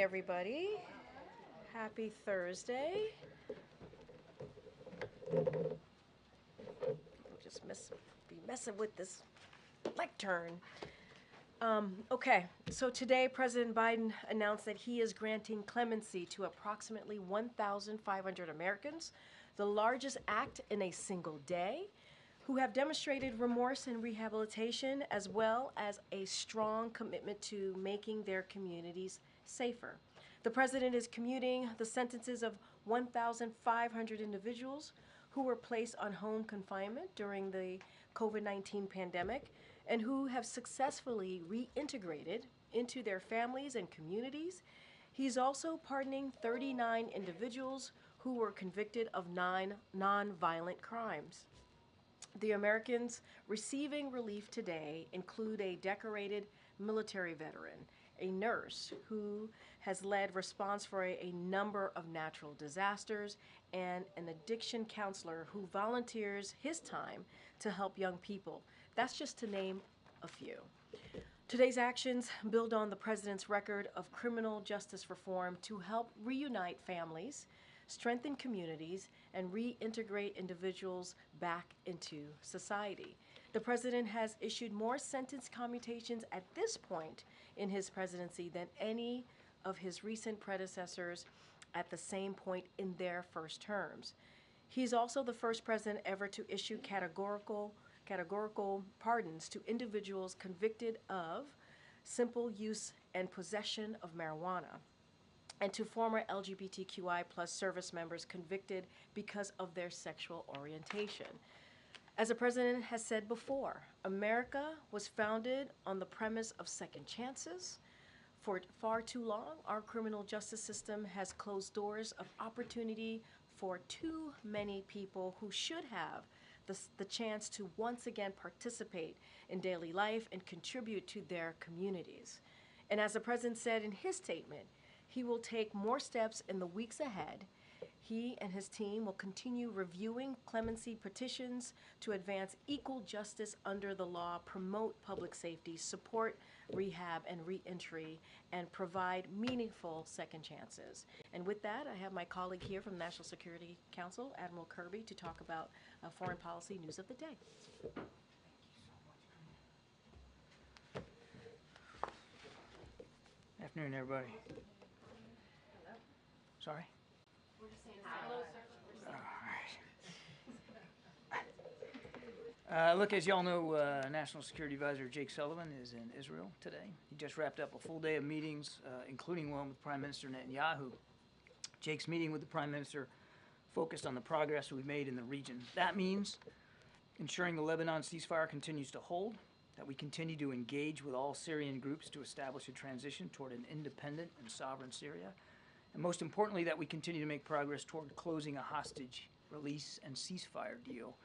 everybody. Happy Thursday. We'll just be messing with this lectern. Okay, so today President Biden announced that he is granting clemency to approximately 1,500 Americans, the largest act in a single day, who have demonstrated remorse and rehabilitation, as well as a strong commitment to making their communities safer. The president is commuting the sentences of 1,500 individuals who were placed on home confinement during the COVID-19 pandemic and who have successfully reintegrated into their families and communities. He's also pardoning 39 individuals who were convicted of 9 nonviolent crimes. The Americans receiving relief today include a decorated military veteran, a nurse who has led response for a number of natural disasters, and an addiction counselor who volunteers his time to help young people. That's just to name a few. Today's actions build on the president's record of criminal justice reform to help reunite families, strengthen communities, and reintegrate individuals back into society. The president has issued more sentence commutations at this point in his presidency than any of his recent predecessors at the same point in their first terms. He's also the first president ever to issue categorical pardons to individuals convicted of simple use and possession of marijuana, and to former LGBTQI plus service members convicted because of their sexual orientation. As the president has said before, America was founded on the premise of second chances. For far too long, our criminal justice system has closed doors of opportunity for too many people who should have the chance to once again participate in daily life and contribute to their communities. And as the president said in his statement, he will take more steps in the weeks ahead. He and his team will continue reviewing clemency petitions to advance equal justice under the law, promote public safety, support rehab and reentry, and provide meaningful second chances. And with that, I have my colleague here from the National Security Council, Admiral Kirby, to talk about foreign policy news of the day. Afternoon, everybody. Hello. Sorry? We're just saying hello, sir. All right. Look, as y'all know, National Security Advisor Jake Sullivan is in Israel today. He just wrapped up a full day of meetings, including one with Prime Minister Netanyahu. Jake's meeting with the Prime Minister focused on the progress we've made in the region. That means ensuring the Lebanon ceasefire continues to hold, that we continue to engage with all Syrian groups to establish a transition toward an independent and sovereign Syria, and most importantly, that we continue to make progress toward closing a hostage release and ceasefire deal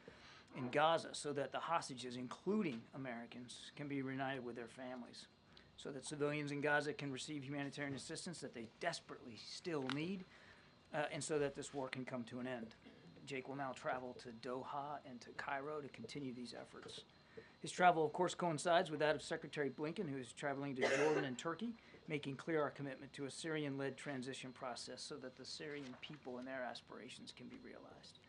in Gaza so that the hostages, including Americans, can be reunited with their families, so that civilians in Gaza can receive humanitarian assistance that they desperately still need, and so that this war can come to an end. Jake will now travel to Doha and to Cairo to continue these efforts. His travel, of course, coincides with that of Secretary Blinken, who is traveling to Jordan and Turkey, making clear our commitment to a Syrian-led transition process so that the Syrian people and their aspirations can be realized.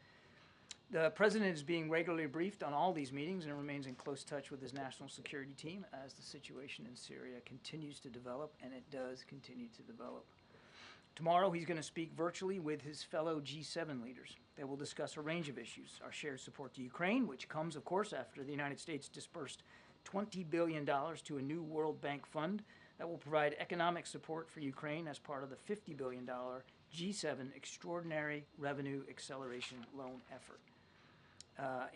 The president is being regularly briefed on all these meetings and remains in close touch with his national security team as the situation in Syria continues to develop, and it does continue to develop. Tomorrow, he's going to speak virtually with his fellow G7 leaders. They will discuss a range of issues: our shared support to Ukraine, which comes, of course, after the United States dispersed $20 billion to a new World Bank fund that will provide economic support for Ukraine as part of the $50 billion G7 Extraordinary Revenue Acceleration Loan effort.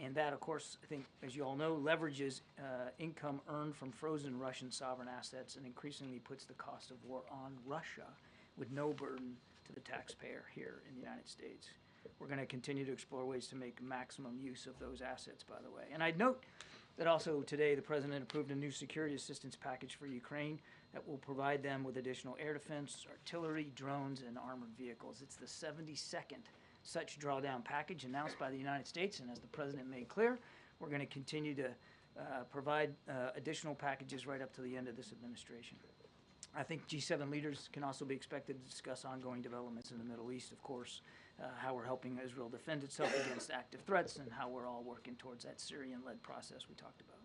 And that, of course, I think, as you all know, leverages income earned from frozen Russian sovereign assets and increasingly puts the cost of war on Russia with no burden to the taxpayer here in the United States. We're going to continue to explore ways to make maximum use of those assets, by the way. And I'd note that also today the president approved a new security assistance package for Ukraine that will provide them with additional air defense, artillery, drones, and armored vehicles. It's the 72nd such drawdown package announced by the United States, and as the president made clear, we're going to continue to provide additional packages right up to the end of this administration. I think G7 leaders can also be expected to discuss ongoing developments in the Middle East, of course, how we're helping Israel defend itself against active threats, and how we're all working towards that Syrian-led process we talked about.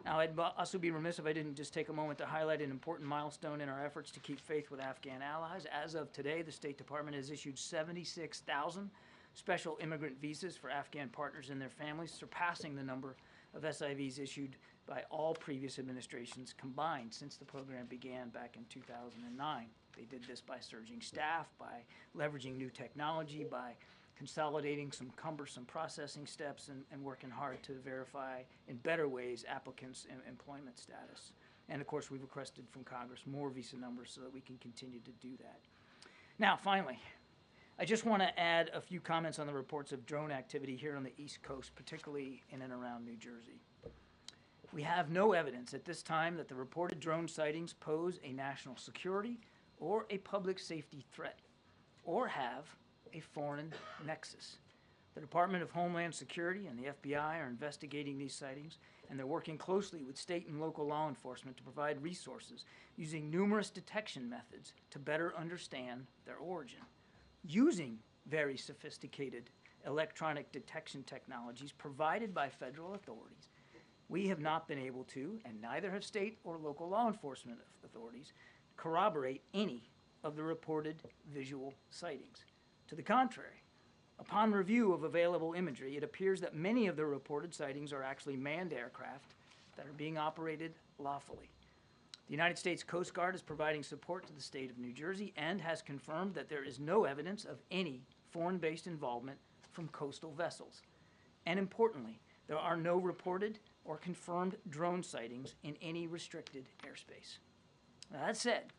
Now, I'd also be remiss if I didn't just take a moment to highlight an important milestone in our efforts to keep faith with Afghan allies. As of today, the State Department has issued 76,000 special immigrant visas for Afghan partners and their families, surpassing the number of SIVs issued by all previous administrations combined since the program began back in 2009. They did this by surging staff, by leveraging new technology, by consolidating some cumbersome processing steps, and working hard to verify in better ways applicants' employment status. And of course, we've requested from Congress more visa numbers so that we can continue to do that. Now, finally, I just want to add a few comments on the reports of drone activity here on the East Coast, particularly in and around New Jersey. We have no evidence at this time that the reported drone sightings pose a national security or a public safety threat, or have a foreign nexus. The Department of Homeland Security and the FBI are investigating these sightings, and they're working closely with state and local law enforcement to provide resources using numerous detection methods to better understand their origin. Using very sophisticated electronic detection technologies provided by federal authorities, we have not been able to, and neither have state or local law enforcement authorities, corroborate any of the reported visual sightings. To the contrary, upon review of available imagery, it appears that many of the reported sightings are actually manned aircraft that are being operated lawfully. The United States Coast Guard is providing support to the state of New Jersey and has confirmed that there is no evidence of any foreign-based involvement from coastal vessels. And importantly, there are no reported or confirmed drone sightings in any restricted airspace. Now, that said,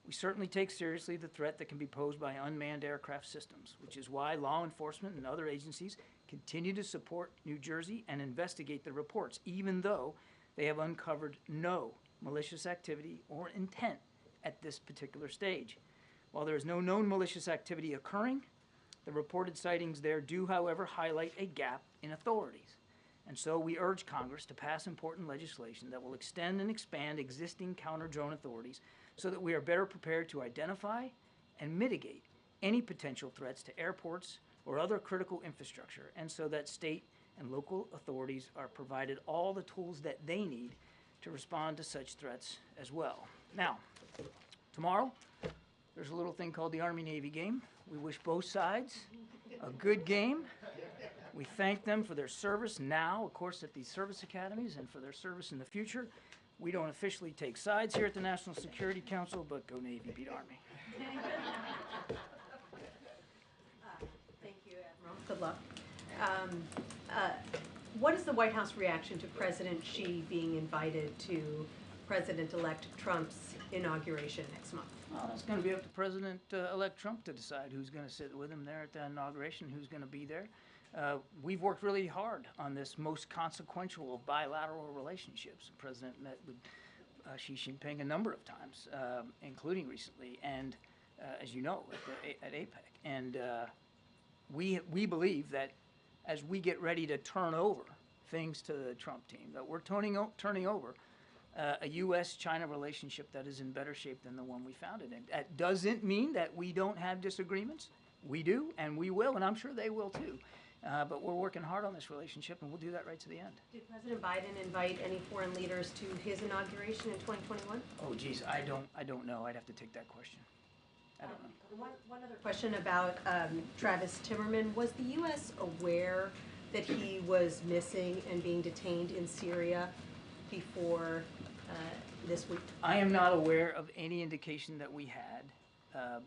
we certainly take seriously the threat that can be posed by unmanned aircraft systems, which is why law enforcement and other agencies continue to support New Jersey and investigate the reports, even though they have uncovered no malicious activity or intent at this particular stage. While there is no known malicious activity occurring, the reported sightings there do, however, highlight a gap in authorities. And so we urge Congress to pass important legislation that will extend and expand existing counter-drone authorities so that we are better prepared to identify and mitigate any potential threats to airports or other critical infrastructure, and so that state and local authorities are provided all the tools that they need to respond to such threats as well. Now, tomorrow, there's a little thing called the Army-Navy game. We wish both sides a good game. We thank them for their service now, of course, at these service academies, and for their service in the future. We don't officially take sides here at the National Security Council, but go Navy, beat Army. Thank you, Admiral. Good luck. What is the White House reaction to President Xi being invited to President-elect Trump's inauguration next month? Well, it's going to be up to President-elect Trump to decide who's going to sit with him there at the inauguration, who's going to be there. We've worked really hard on this most consequential of bilateral relationships. The President met with Xi Jinping a number of times, including recently, and as you know, at APEC. And we believe that as we get ready to turn over things to the Trump team, that we're turning over a U.S.-China relationship that is in better shape than the one we found it in. That doesn't mean that we don't have disagreements. We do, and we will, and I'm sure they will too. But we're working hard on this relationship, and we'll do that right to the end. Did President Biden invite any foreign leaders to his inauguration in 2021? Oh, geez, I don't know. I'd have to take that question. I don't know. One other question about Travis Timmerman. Was the U.S. aware that he was missing and being detained in Syria before this week? I am not aware of any indication that we had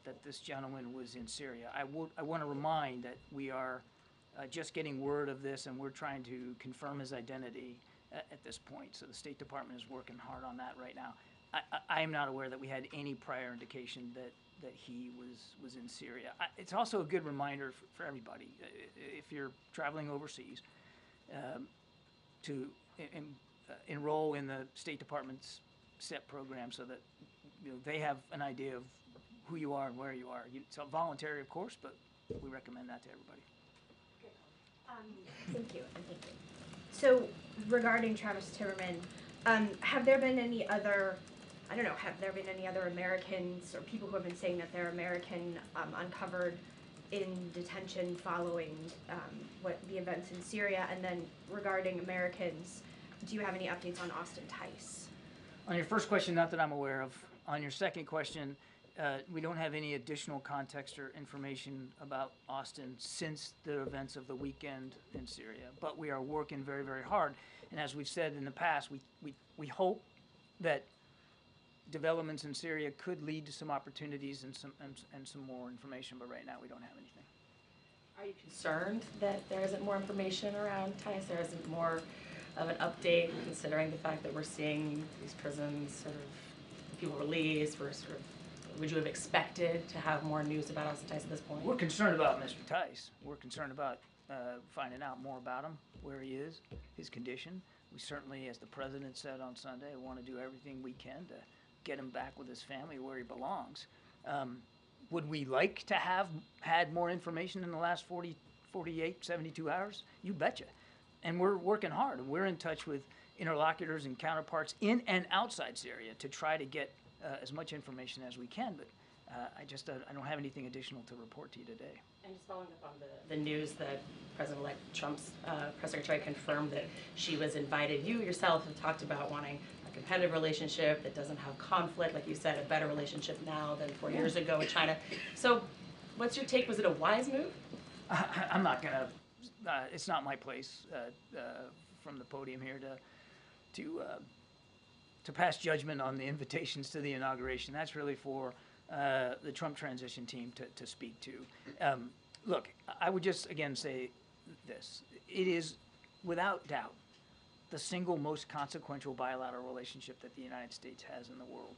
that this gentleman was in Syria. I want to remind that we are just getting word of this, and we're trying to confirm his identity at this point. So the State Department is working hard on that right now. I am not aware that we had any prior indication that he was in Syria. It's also a good reminder for everybody, if you're traveling overseas, to enroll in the State Department's SEP program so that they have an idea of who you are and where you are. It's voluntary, of course, but we recommend that to everybody. Thank you. So regarding Travis Timmerman, have there been any other I don't know, have there been any other Americans or people who have been saying that they're American uncovered in detention following what the events in Syria? And then regarding Americans, do you have any updates on Austin Tice? On your first question, not that I'm aware of. On your second question, we don't have any additional context or information about Austin since the events of the weekend in Syria. But we are working very, very hard. And as we've said in the past, we hope that developments in Syria could lead to some opportunities and some more information. But right now, we don't have anything. Are you concerned that there isn't more information around Tice? There isn't more of an update, considering the fact that we're seeing these prisons sort of people released? Would you have expected to have more news about Austin Tice at this point? We're concerned about Mr. Tice. We're concerned about finding out more about him, where he is, his condition. We certainly, as the president said on Sunday, want to do everything we can to get him back with his family where he belongs. Would we like to have had more information in the last 48, 72 hours? You betcha. And we're working hard. We're in touch with interlocutors and counterparts in and outside Syria to try to get as much information as we can. But I don't have anything additional to report to you today. And just following up on the news that President-elect Trump's press secretary confirmed that she was invited. You yourself have talked about wanting a competitive relationship that doesn't have conflict, like you said, a better relationship now than 4 years ago with China. So what's your take? Was it a wise move? I'm not going to, it's not my place from the podium here to pass judgment on the invitations to the inauguration. That's really for the Trump transition team to speak to. Look, I would just again say this. It is without doubt the single most consequential bilateral relationship that the United States has in the world.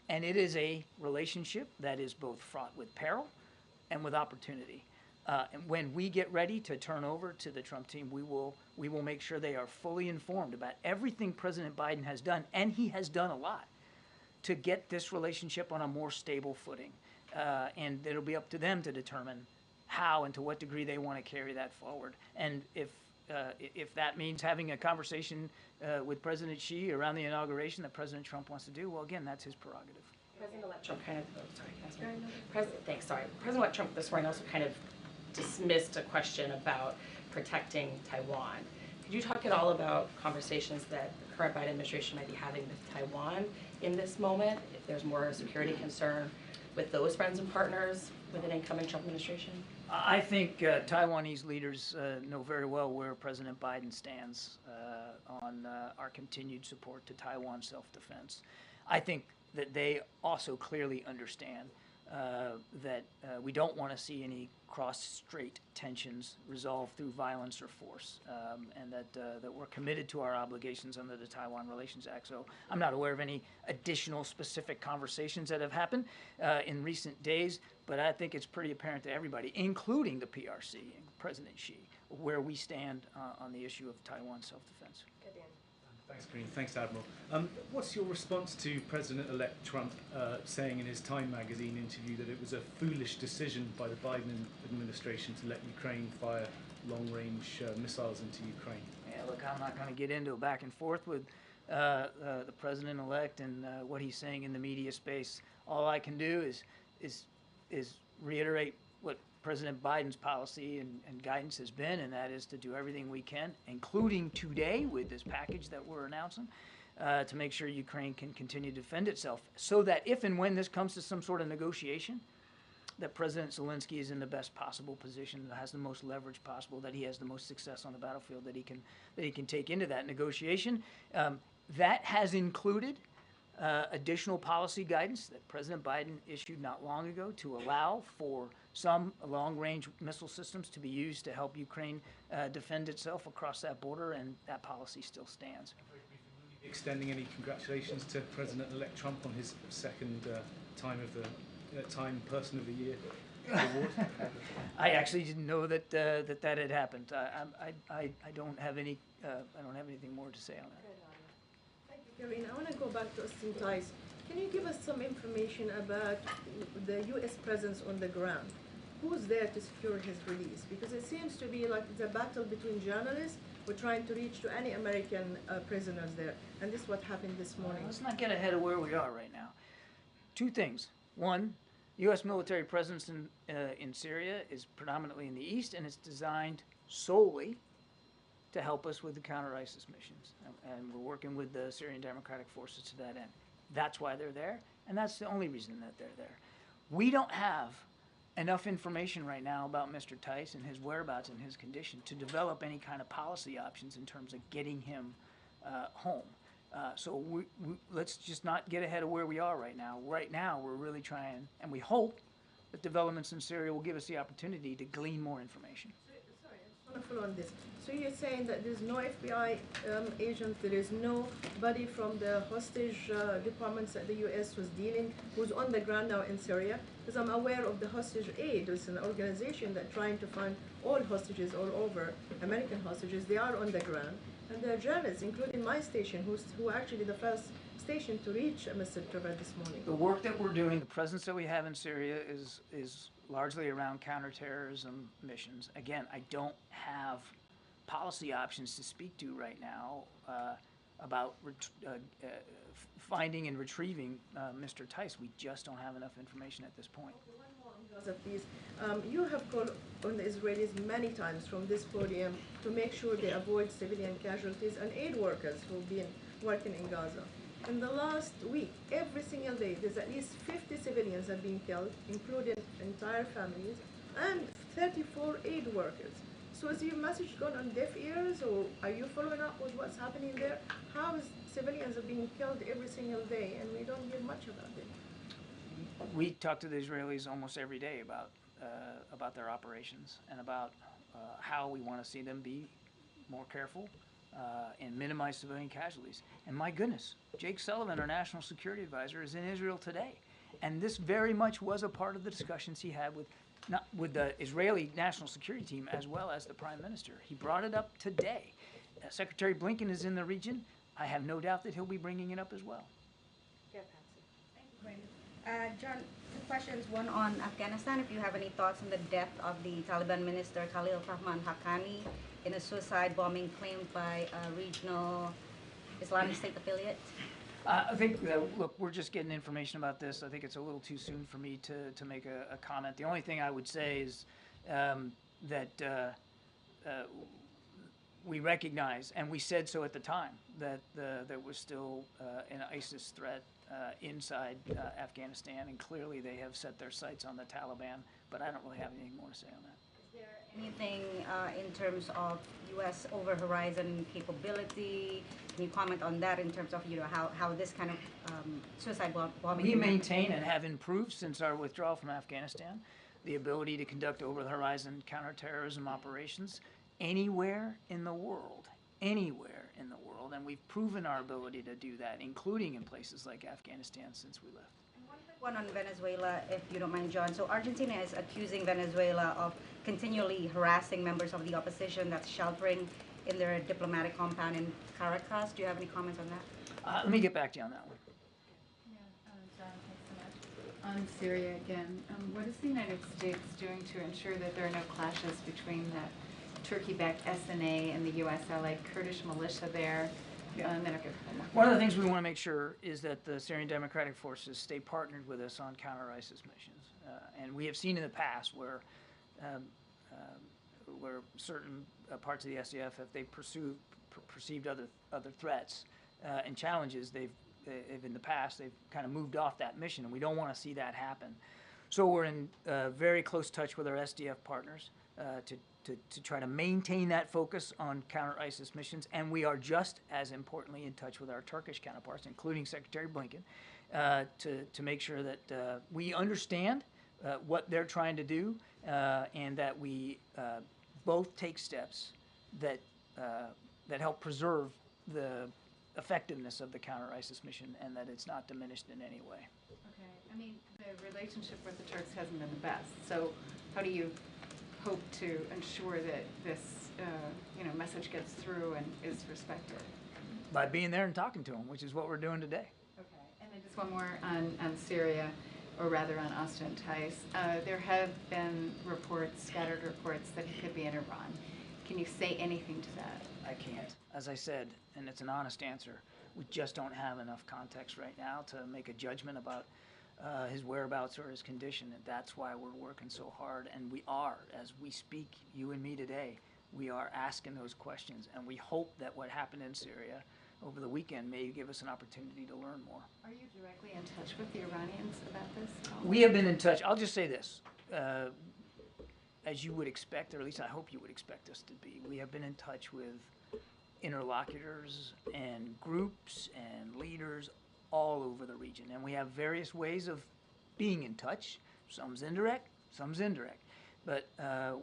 And it is a relationship that is both fraught with peril and with opportunity. And when we get ready to turn over to the Trump team, we will make sure they are fully informed about everything President Biden has done, and he has done a lot, to get this relationship on a more stable footing. And it'll be up to them to determine how and to what degree they want to carry that forward. And if that means having a conversation with President Xi around the inauguration that President Trump wants to do, well, again, that's his prerogative. President-elect Trump kind of, President-elect Trump this morning also kind of dismissed a question about protecting Taiwan. Could you talk at all about conversations that the current Biden administration might be having with Taiwan in this moment, if there's more security concern with those friends and partners with an incoming Trump administration? I think Taiwanese leaders know very well where President Biden stands on our continued support to Taiwan self-defense. I think that they also clearly understand that we don't want to see any cross-strait tensions resolved through violence or force, and that we're committed to our obligations under the Taiwan Relations Act. So I'm not aware of any additional specific conversations that have happened in recent days, but I think it's pretty apparent to everybody, including the PRC and President Xi, where we stand on the issue of Taiwan self-defense. Thanks, Karine. Thanks, Admiral. What's your response to President-elect Trump saying in his Time magazine interview that it was a foolish decision by the Biden administration to let Ukraine fire long-range missiles into Ukraine? Yeah, look, I'm not going to get into a back and forth with the President-elect and what he's saying in the media space. All I can do is reiterate what President Biden's policy and guidance has been, and that is to do everything we can, including today with this package that we're announcing, to make sure Ukraine can continue to defend itself, so that if and when this comes to some sort of negotiation, that President Zelensky is in the best possible position, that has the most leverage possible, that he has the most success on the battlefield that he can take into that negotiation. That has included additional policy guidance that President Biden issued not long ago to allow for some long-range missile systems to be used to help Ukraine defend itself across that border, and that policy still stands. Extending any congratulations to President-elect Trump on his second Time Person of the Year award? I actually didn't know that that had happened. I don't have any. I don't have anything more to say on that. Thank you, Karine. I want to go back to Austin Tice. Can you give us some information about the U.S. presence on the ground? Who's there to secure his release? Because it seems to be like it's a battle between journalists were trying to reach to any American prisoners there. And this is what happened this morning. Let's not get ahead of where we are right now. Two things. One, U.S. military presence in Syria is predominantly in the east, and it's designed solely to help us with the counter-ISIS missions. And we're working with the Syrian Democratic Forces to that end. That's why they're there, and that's the only reason that they're there. We don't have enough information right now about Mr. Tice and his whereabouts and his condition to develop any kind of policy options in terms of getting him home. So let's just not get ahead of where we are right now. Right now, we're really trying, and we hope that developments in Syria will give us the opportunity to glean more information. Sorry, I just want to follow on this. So you're saying that there's no FBI agent, there is nobody from the hostage departments that the U.S. was dealing, who's on the ground now in Syria? Because I'm aware of the hostage aid. It's an organization that's trying to find all hostages all over, American hostages. They are on the ground. And there are journalists, including my station, who are actually the first station to reach Mr. Trevor this morning. The work that we're doing, the presence that we have in Syria is largely around counterterrorism missions. Again, I don't have policy options to speak to right now about finding and retrieving Mr. Tice. We just don't have enough information at this point. One more on Gaza, please. You have called on the Israelis many times from this podium to make sure they avoid civilian casualties and aid workers who've been working in Gaza. In the last week, every single day, there's at least 50 civilians have been killed, including entire families, and 34 aid workers. So is your message gone on deaf ears, or are you following up with what's happening there? How is civilians are being killed every single day, and we don't hear much about it? We talk to the Israelis almost every day about their operations and about how we want to see them be more careful and minimize civilian casualties. And my goodness, Jake Sullivan, our national security advisor, is in Israel today. And this very much was a part of the discussions he had with the Israeli national security team as well as the prime minister. He brought it up today. Secretary Blinken is in the region. I have no doubt that he'll be bringing it up as well. Yeah, Patsy. John, two questions. One on Afghanistan. If you have any thoughts on the death of the Taliban minister Khalil Rahman Haqqani in a suicide bombing claimed by a regional Islamic State affiliate? I think, look, we're just getting information about this. I think it's a little too soon for me to make a comment. The only thing I would say is that we recognize, and we said so at the time, that there was still an ISIS threat inside Afghanistan, and clearly they have set their sights on the Taliban, but I don't really have anything more to say on that. Is there anything in terms of U.S. over-horizon capability? Can you comment on that in terms of how this kind of suicide bombing? We maintain and have improved since our withdrawal from Afghanistan the ability to conduct over-the-horizon counterterrorism operations anywhere in the world, and we've proven our ability to do that, including in places like Afghanistan since we left. One on Venezuela, if you don't mind, John. So Argentina is accusing Venezuela of continually harassing members of the opposition that's sheltering in their diplomatic compound in Caracas. Do you have any comments on that? Let me get back to you on that one. Yeah, John, thanks so much. On Syria again, what is the United States doing to ensure that there are no clashes between the Turkey-backed SNA and the U.S.-allied Kurdish militia there? Yeah. And then I'll get one more. One of the things we want to make sure is that the Syrian Democratic Forces stay partnered with us on counter-ISIS missions. And we have seen in the past where certain parts of the SDF, if they perceived other threats and challenges, they've in the past they've kind of moved off that mission, and we don't want to see that happen. So we're in very close touch with our SDF partners to try to maintain that focus on counter-ISIS missions, and we are just as importantly in touch with our Turkish counterparts, including Secretary Blinken, to make sure that we understand what they're trying to do, and that we both take steps that help preserve the effectiveness of the counter-ISIS mission, and that it's not diminished in any way. Okay. I mean, the relationship with the Turks hasn't been the best. So how do you hope to ensure that this message gets through and is respected? By being there and talking to them, which is what we're doing today. Okay. And then just one more on Syria, or rather on Austin Tice. There have been reports, scattered reports, that he could be in Iran. Can you say anything to that? I can't. As I said, and it's an honest answer, we just don't have enough context right now to make a judgment about his whereabouts or his condition, and that's why we're working so hard. And we are, as we speak, you and me today, we are asking those questions, and we hope that what happened in Syria over the weekend may give us an opportunity to learn more. Are you directly in touch with the Iranians about this at all? We have been in touch. I'll just say this. As you would expect, or at least I hope you would expect us to be, we have been in touch with interlocutors and groups and leaders all over the region. And we have various ways of being in touch. Some's indirect, some's indirect. But I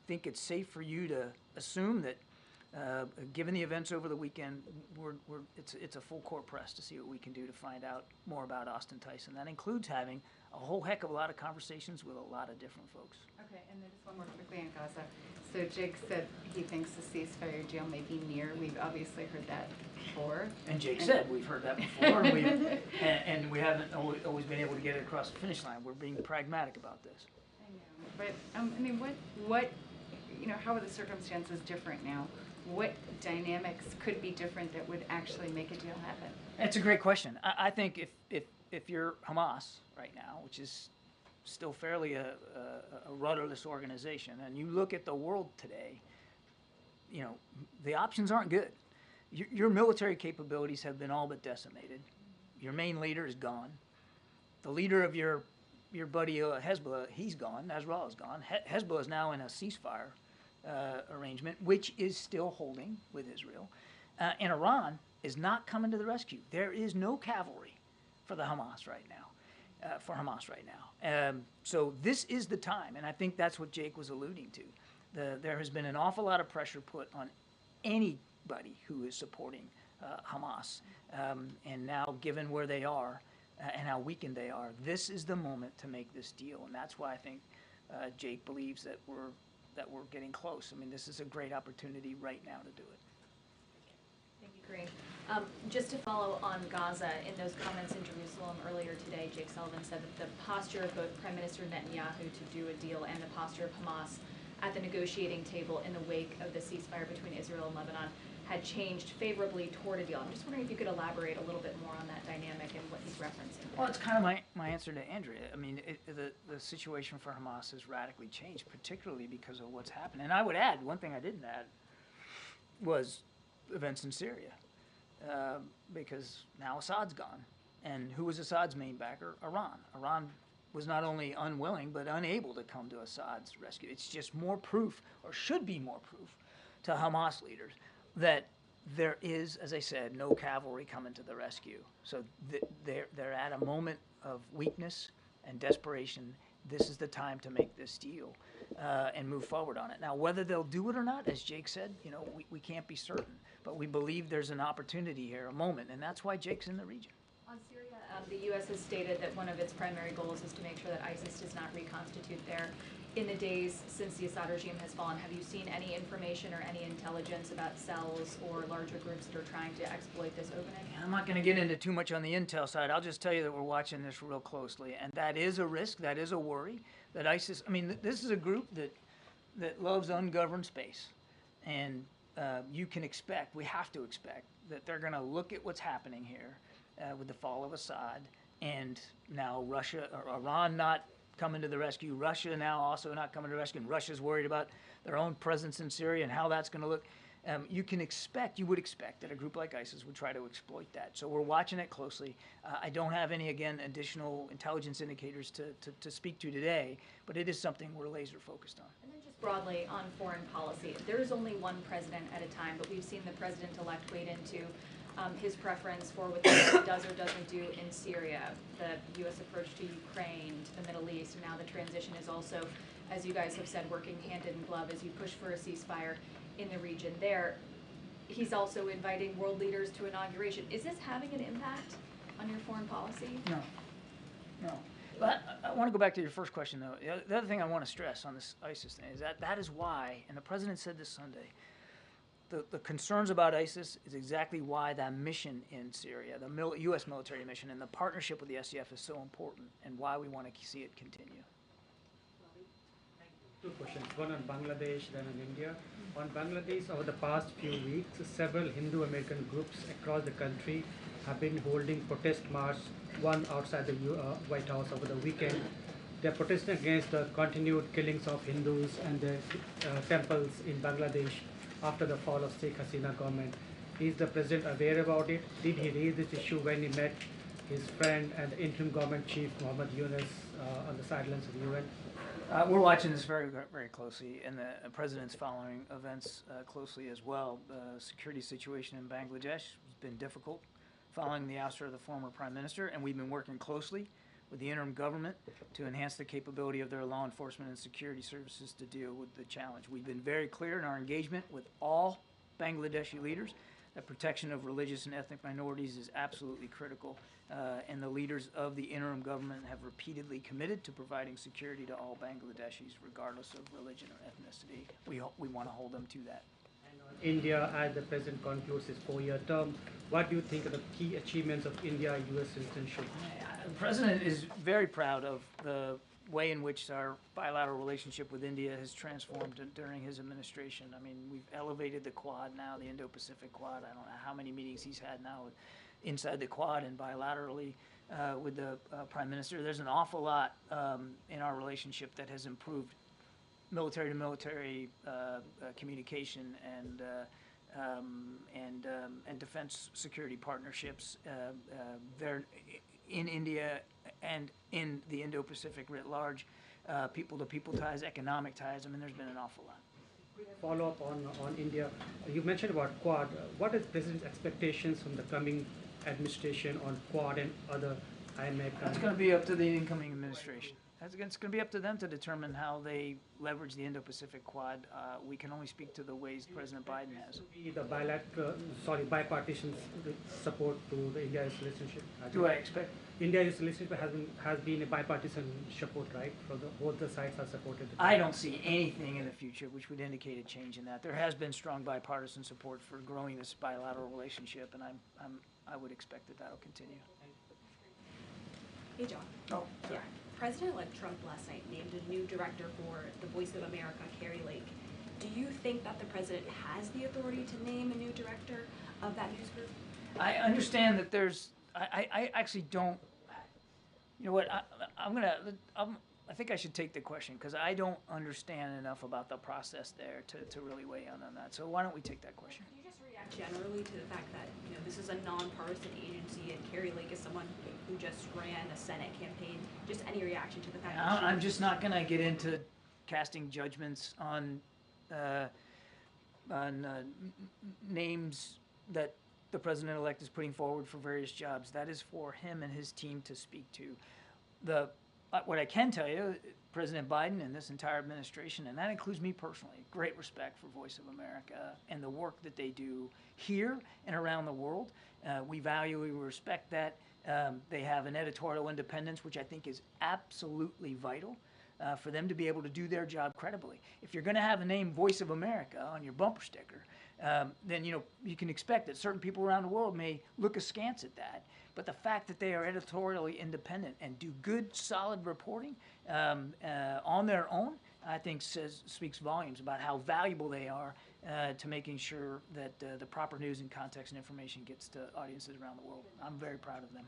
think it's safe for you to assume that given the events over the weekend, it's a full court press to see what we can do to find out more about Austin Tyson. That includes having a whole heck of a lot of conversations with a lot of different folks. Okay, and then just one more quickly on Gaza. So Jake said he thinks the ceasefire deal may be near. We've obviously heard that before. And Jake said we've heard that before, and we haven't always been able to get it across the finish line. We're being pragmatic about this. I know, but I mean, what, how are the circumstances different now? What dynamics could be different that would actually make a deal happen? That's a great question. I think if you're Hamas right now, which is still fairly a rudderless organization, and you look at the world today, the options aren't good. Your military capabilities have been all but decimated. Your main leader is gone. The leader of your buddy Hezbollah, he's gone. Nasrallah is gone. Hezbollah is now in a ceasefire arrangement, which is still holding with Israel. And Iran is not coming to the rescue. There is no cavalry for the Hamas right now. So this is the time, and I think that's what Jake was alluding to. There has been an awful lot of pressure put on anybody who is supporting Hamas, and now given where they are and how weakened they are, this is the moment to make this deal, and that's why I think Jake believes that we're getting close. I mean, this is a great opportunity right now to do it. Thank you, Karine. Just to follow on Gaza, in those comments in Jerusalem earlier today, Jake Sullivan said that the posture of both Prime Minister Netanyahu to do a deal and the posture of Hamas at the negotiating table in the wake of the ceasefire between Israel and Lebanon had changed favorably toward a deal. I'm just wondering if you could elaborate a little bit more on that dynamic and what he's referencing. Well, it's kind of my answer to Andrea. I mean, the situation for Hamas has radically changed, particularly because of what's happened. And I would add, one thing I didn't add was events in Syria, because now Assad's gone. And who was Assad's main backer? Iran. Iran was not only unwilling, but unable to come to Assad's rescue. It's just more proof, or should be more proof, to Hamas leaders that there is, as I said, no cavalry coming to the rescue. So they're at a moment of weakness and desperation. This is the time to make this deal and move forward on it. Now, whether they'll do it or not, as Jake said, we can't be certain. But we believe there's an opportunity here, a moment, and that's why Jake's in the region. On Syria, the U.S. has stated that one of its primary goals is to make sure that ISIS does not reconstitute there. In the days since the Assad regime has fallen, have you seen any information or any intelligence about cells or larger groups that are trying to exploit this opening? I'm not going to get into too much on the intel side. I'll just tell you that we're watching this real closely, and that is a risk, that is a worry, that ISIS, this is a group that loves ungoverned space, and you can expect, we have to expect, that they're going to look at what's happening here with the fall of Assad, and now Russia, or Iran not coming to the rescue, Russia now also not coming to the rescue, and Russia's worried about their own presence in Syria and how that's going to look. You would expect that a group like ISIS would try to exploit that. So we're watching it closely. I don't have any, again, additional intelligence indicators to speak to today, but it is something we're laser focused on. And then just broadly on foreign policy, there is only one president at a time, but we've seen the president-elect wade into his preference for what the U.S. does or doesn't do in Syria, the U.S. approach to Ukraine, to the Middle East, and now the transition is also, as you guys have said, working hand in glove as you push for a ceasefire in the region there. He's also inviting world leaders to inauguration. Is this having an impact on your foreign policy? No. But I want to go back to your first question, though. The other thing I want to stress on this ISIS thing is that is why, and the president said this Sunday, the concerns about ISIS is exactly why that mission in Syria, the U.S. military mission, and the partnership with the SDF is so important, and why we want to see it continue. Two questions, one on Bangladesh, then on India. On Bangladesh, over the past few weeks, several Hindu American groups across the country have been holding protest march, one outside the White House over the weekend. They're protesting against the continued killings of Hindus and the temples in Bangladesh after the fall of Sheikh Hasina government. Is the president aware about it? Did he raise this issue when he met his friend and the interim government chief Muhammad Yunus on the sidelines of the UN? We're watching this very, very closely, and the president's following events closely as well. The security situation in Bangladesh has been difficult following the ouster of the former prime minister, and we've been working closely with the interim government to enhance the capability of their law enforcement and security services to deal with the challenge. We've been very clear in our engagement with all Bangladeshi leaders that protection of religious and ethnic minorities is absolutely critical, and the leaders of the interim government have repeatedly committed to providing security to all Bangladeshis, regardless of religion or ethnicity. We want to hold them to that. And on India, as the president concludes his 4-year term, what do you think are the key achievements of India-US citizenship? The president is very proud of the way in which our bilateral relationship with India has transformed during his administration. I mean, we've elevated the Quad now, the Indo-Pacific Quad. I don't know how many meetings he's had now inside the Quad and bilaterally with the Prime Minister. There's an awful lot in our relationship that has improved military-to-military communication and defense security partnerships there in India and in the Indo-Pacific writ large, people-to-people ties, economic ties. I mean, there's been an awful lot. Follow up on India. You mentioned about Quad. What is President's expectations from the coming administration on Quad and other IMEC? That's going to be up to the incoming administration. It's going to be up to them to determine how they leverage the Indo-Pacific Quad. We can only speak to the ways President Biden has. The bipartisan support to the India-US relationship. Do I expect? India-US relationship has been a bipartisan support, right? Both the sides have supported. I don't see anything in the future which would indicate a change in that. There has been strong bipartisan support for growing this bilateral relationship, and I would expect that that'll continue. Hey, John. Oh, yeah. President-elect Trump last night named a new director for the Voice of America, Carrie Lake. Do you think that the president has the authority to name a new director of that news group? I understand that there's. I actually don't. You know what? I think I should take the question because I don't understand enough about the process there to really weigh in on that. So why don't we take that question? Can you just react generally to the fact that this is a nonpartisan agency and Carrie Lake is someone who just ran a Senate campaign? Just any reaction to the fact that I'm just not going to get into casting judgments on names that the president-elect is putting forward for various jobs. That is for him and his team to speak to. What I can tell you, President Biden and this entire administration, and that includes me personally, great respect for Voice of America and the work that they do here and around the world. We value, we respect that. They have an editorial independence, which I think is absolutely vital for them to be able to do their job credibly. If you're going to have the name Voice of America on your bumper sticker, then you can expect that certain people around the world may look askance at that. But the fact that they are editorially independent and do good, solid reporting on their own, I think speaks volumes about how valuable they are to making sure that the proper news and context and information gets to audiences around the world. I'm very proud of them.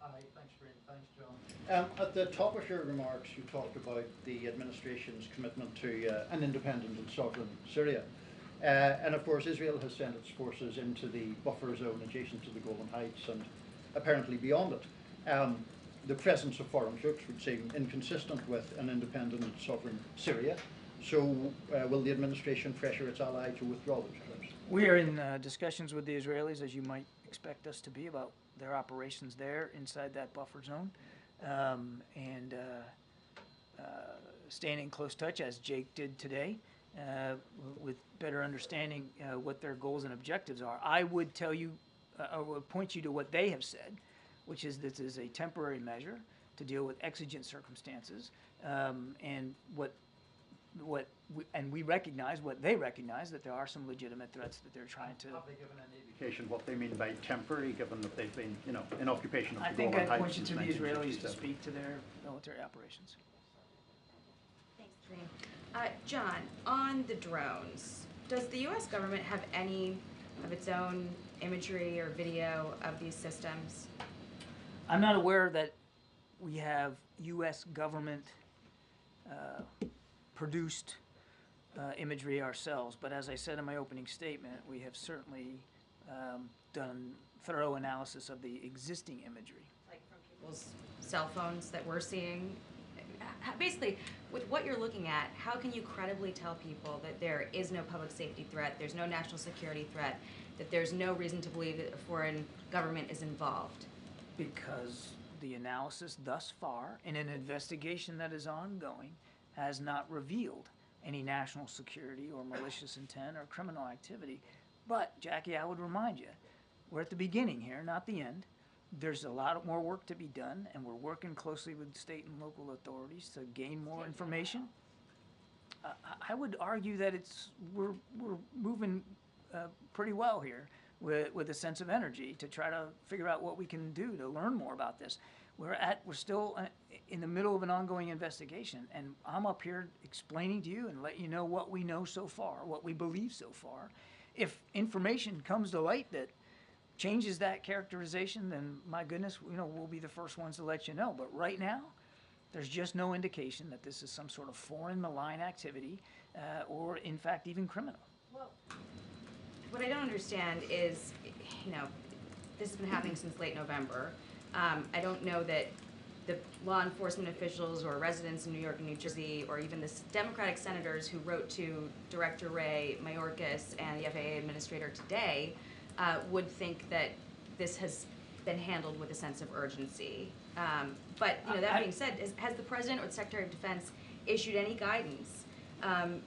Hi, thanks, Karine. Thanks, John. At the top of your remarks, you talked about the administration's commitment to an independent and sovereign Syria. And of course, Israel has sent its forces into the buffer zone adjacent to the Golan Heights and apparently beyond it. The presence of foreign troops would seem inconsistent with an independent and sovereign Syria. So will the administration pressure its ally to withdraw those troops? We are in discussions with the Israelis, as you might expect us to be, about their operations there inside that buffer zone, and staying in close touch, as Jake did today, with better understanding what their goals and objectives are. I would tell you, I would point you to what they have said, which is this is a temporary measure to deal with exigent circumstances, and we recognize what they recognize, that there are some legitimate threats that they're trying to. Have they given any indication what they mean by temporary, given that they've been, in occupation of the I think Golan I'd Heights point you since to the Israelis to 1967? speak to their military operations. Thanks, Karine. John, on the drones, does the U.S. government have any of its own imagery or video of these systems? I'm not aware that we have U.S. government produced imagery ourselves, but as I said in my opening statement, we have certainly done thorough analysis of the existing imagery. Like from people's cell phones that we're seeing? Basically, with what you're looking at, how can you credibly tell people that there is no public safety threat, there's no national security threat, that there's no reason to believe that a foreign government is involved? Because the analysis thus far, in an investigation that is ongoing, has not revealed any national security or malicious intent or criminal activity. But, Jackie, I would remind you, we're at the beginning here, not the end. There's a lot more work to be done, and we're working closely with state and local authorities to gain more information. I would argue that we're moving pretty well here with a sense of energy to try to figure out what we can do to learn more about this. We're still in the middle of an ongoing investigation, and I'm up here explaining to you and letting you know what we know so far, what we believe so far. If information comes to light that changes that characterization, then my goodness, we'll be the first ones to let you know. But right now, there's just no indication that this is some sort of foreign malign activity or, in fact, even criminal. Well, what I don't understand is, this has been happening since late November. I don't know that the law enforcement officials or residents in New York and New Jersey, or even the Democratic senators who wrote to Director Ray Mayorkas and the FAA administrator today would think that this has been handled with a sense of urgency. But that being said, has the President or the Secretary of Defense issued any guidance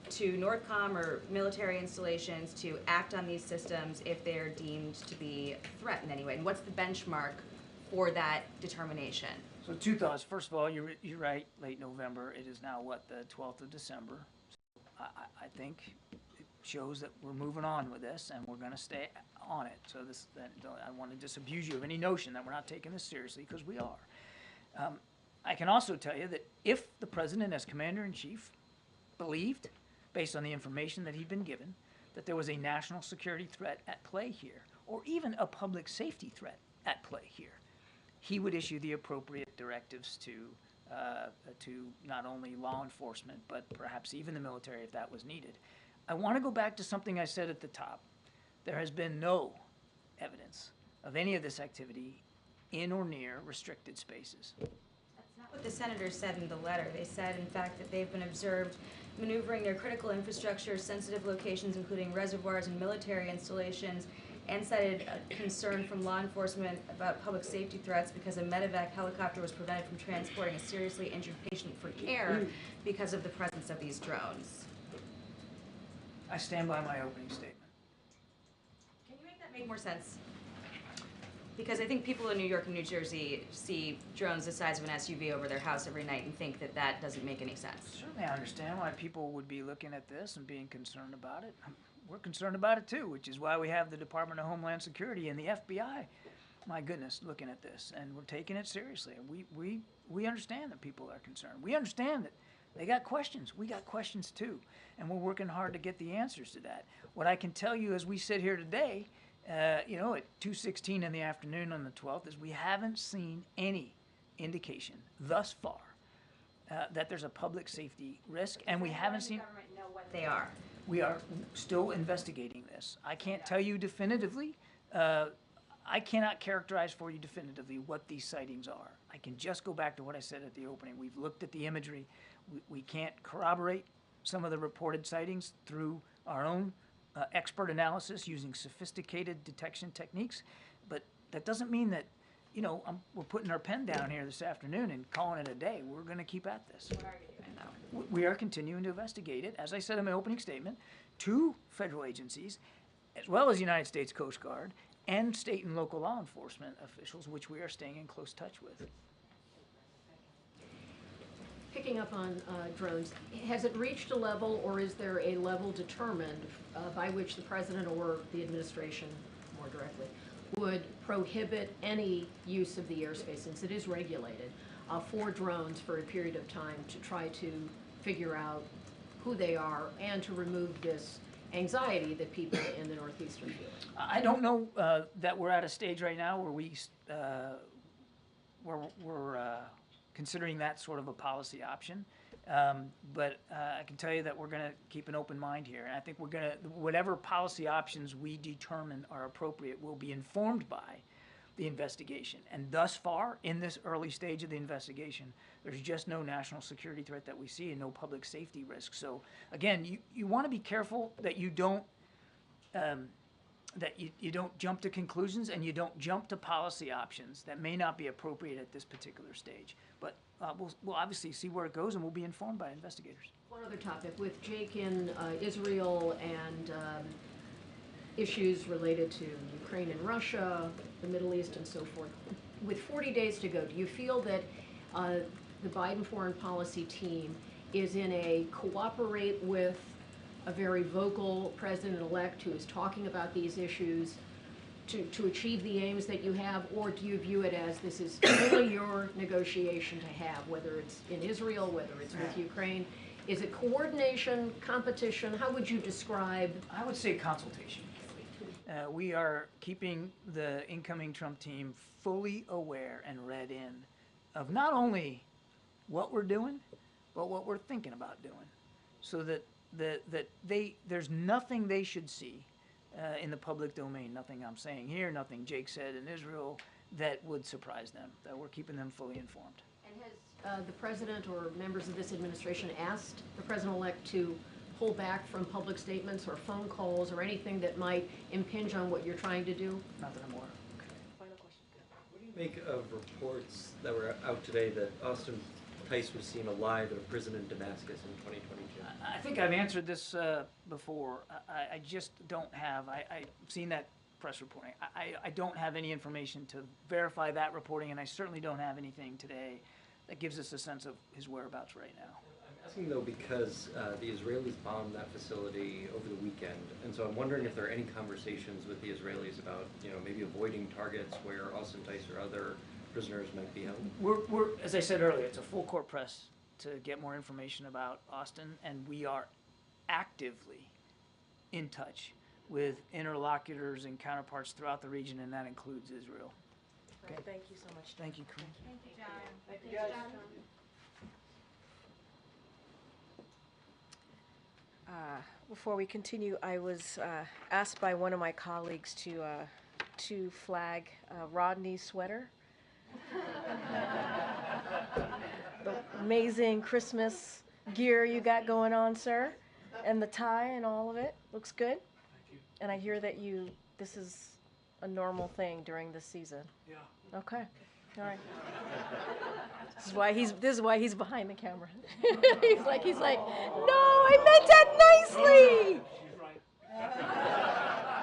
to NORTHCOM or military installations to act on these systems if they are deemed to be a threat in any way? And what's the benchmark for that determination? So two thoughts. First of all, you're right, late November. It is now, the 12th of December. So I think it shows that we're moving on with this, and we're going to stay on it. So I want to disabuse you of any notion that we're not taking this seriously, because we are. I can also tell you that if the President, as Commander-in-Chief, believed, based on the information that he'd been given, that there was a national security threat at play here, or even a public safety threat at play here, he would issue the appropriate directives to not only law enforcement, but perhaps even the military if that was needed. I want to go back to something I said at the top. There has been no evidence of any of this activity in or near restricted spaces. That's not what the senators said in the letter. They said, in fact, that they've been observed maneuvering their critical infrastructure, sensitive locations, including reservoirs and military installations, and cited a concern from law enforcement about public safety threats because a medevac helicopter was prevented from transporting a seriously injured patient for care because of the presence of these drones. I stand by my opening statement. Can you make that make more sense? Because I think people in New York and New Jersey see drones the size of an SUV over their house every night and think that that doesn't make any sense. Certainly I understand why people would be looking at this and being concerned about it. We're concerned about it too, which is why we have the Department of Homeland Security and the FBI, my goodness, looking at this. And we're taking it seriously. We understand that people are concerned. We understand that they got questions. We got questions too. And we're working hard to get the answers to that. What I can tell you as we sit here today, at 2:16 in the afternoon on the 12th, is we haven't seen any indication thus far that there's a public safety risk, and we haven't seen. The government know what they are. We are still investigating this. I can't tell you definitively. I cannot characterize for you definitively what these sightings are. I can just go back to what I said at the opening. We've looked at the imagery. We can't corroborate some of the reported sightings through our own expert analysis using sophisticated detection techniques, but that doesn't mean that, we're putting our pen down here this afternoon and calling it a day. We're going to keep at this. What are you doing, though? We are continuing to investigate it, as I said in my opening statement, 2 federal agencies, as well as the United States Coast Guard and state and local law enforcement officials, which we are staying in close touch with. Picking up on drones, has it reached a level, or is there a level determined by which the President or the administration, more directly, would prohibit any use of the airspace, since it is regulated, for drones for a period of time to try to figure out who they are and to remove this anxiety that people in the Northeast are feeling? I don't know that we're at a stage right now where we're considering that sort of a policy option. But I can tell you that we're going to keep an open mind here. And I think we're going to, whatever policy options we determine are appropriate will be informed by the investigation. And thus far, in this early stage of the investigation, there's just no national security threat that we see and no public safety risk. So again, you want to be careful that you don't you don't jump to conclusions and you don't jump to policy options that may not be appropriate at this particular stage. But we'll obviously see where it goes, and we'll be informed by investigators. One other topic, with Jake in Israel and issues related to Ukraine and Russia, the Middle East and so forth, with 40 days to go, do you feel that the Biden foreign policy team is in a cooperate with a very vocal president-elect who is talking about these issues to achieve the aims that you have, or do you view it as this is only your negotiation to have, whether it's in Israel, whether it's with Ukraine? Is it coordination, competition? How would you describe? I would say consultation. We are keeping the incoming Trump team fully aware and read in of not only what we're doing, but what we're thinking about doing, so that there's nothing they should see in the public domain, nothing I'm saying here, nothing Jake said in Israel, that would surprise them, that we're keeping them fully informed. And has the president or members of this administration asked the president-elect to pull back from public statements or phone calls or anything that might impinge on what you're trying to do? Not that I'm aware. Final question. What do you make of reports that were out today that Austin Tice was seen alive at a prison in Damascus in 2022? I think I've answered this before. I just don't have, I've seen that press reporting. I don't have any information to verify that reporting, and I certainly don't have anything today that gives us a sense of his whereabouts right now. I'm asking though because the Israelis bombed that facility over the weekend, and so I'm wondering if there are any conversations with the Israelis about, maybe avoiding targets where Austin Tice or other prisoners might be held. We're as I said earlier, it's a full court press to get more information about Austin, and we are actively in touch with interlocutors and counterparts throughout the region, and that includes Israel. Okay. Thank you so much. Thank you, Karine. Thank you, John. Thank you, guys. Before we continue, I was asked by one of my colleagues to flag Rodney's sweater. The amazing Christmas gear you got going on, sir, and the tie and all of it looks good. Thank you. And I hear that this is a normal thing during this season. Yeah. Okay, all right. This is why he's behind the camera. he's like, no, I meant that nicely. She's right.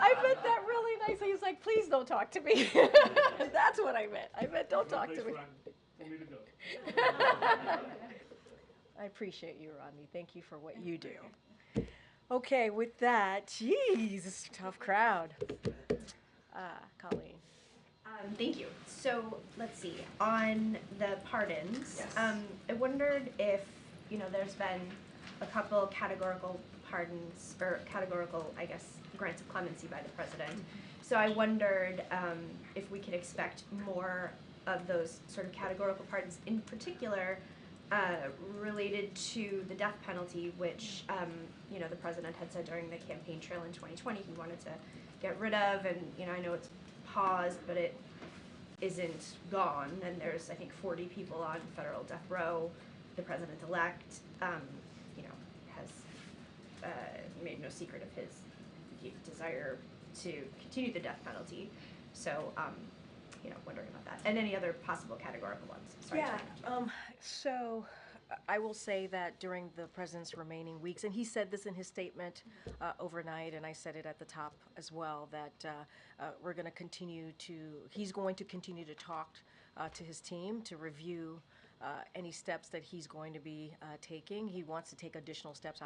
I meant that really nicely. He's like, please don't talk to me. That's what I meant. I meant don't talk to me. For me to go. I appreciate you, Rodney. Thank you for what you do. Okay, with that, geez, it's a tough crowd. Colleen. Thank you. So let's see. On the pardons, Yes. I wondered if there's been a couple categorical pardons or categorical, I guess, grants of clemency by the president. So I wondered if we could expect more of those sort of categorical pardons, in particular related to the death penalty, which the president had said during the campaign trail in 2020 he wanted to get rid of, and I know it's paused, but it isn't gone, and there's I think 40 people on federal death row. The president-elect has made no secret of his desire to continue the death penalty. So wondering about that, and any other possible categorical ones. Sorry, Yeah. So I will say that during the president's remaining weeks, and he said this in his statement overnight, and I said it at the top as well, that he's going to continue to talk to his team to review any steps that he's going to be taking. He wants to take additional steps,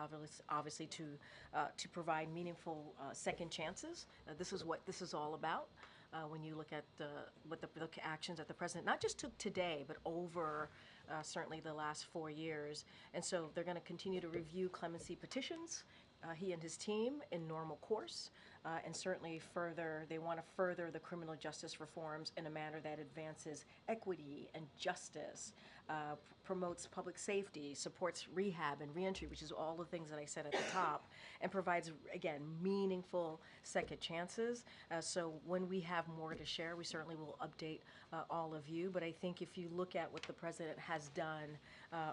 obviously, to provide meaningful second chances. This is what this is all about. when you look at what the actions that the president not just took today, but over certainly the last 4 years. And so they're going to continue to review clemency petitions, he and his team, in normal course. And certainly they want to further the criminal justice reforms in a manner that advances equity and justice, promotes public safety, supports rehab and reentry, which is all the things that I said at the top, and provides, again, meaningful second chances. So when we have more to share, we certainly will update all of you. But I think if you look at what the president has done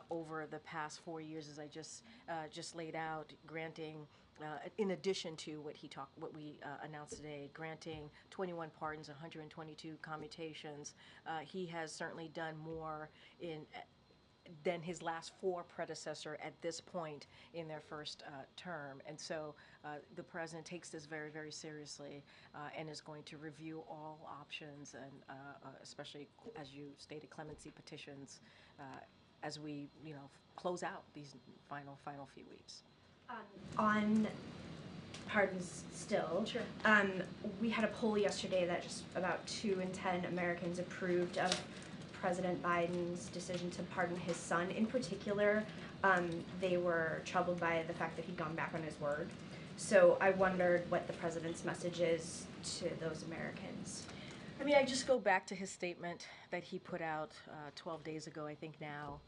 over the past 4 years, as I just laid out, granting in addition to what we announced today, granting 21 pardons, 122 commutations, he has certainly done more than his last 4 predecessor at this point in their first term. And so the president takes this very, very seriously and is going to review all options, and especially, as you stated, clemency petitions as we, close out these final few weeks. On pardons still, sure. We had a poll yesterday that just about 2 in 10 Americans approved of President Biden's decision to pardon his son. In particular, they were troubled by the fact that he'd gone back on his word. So I wondered what the president's message is to those Americans. I mean, I just go back to his statement that he put out 12 days ago, I think now,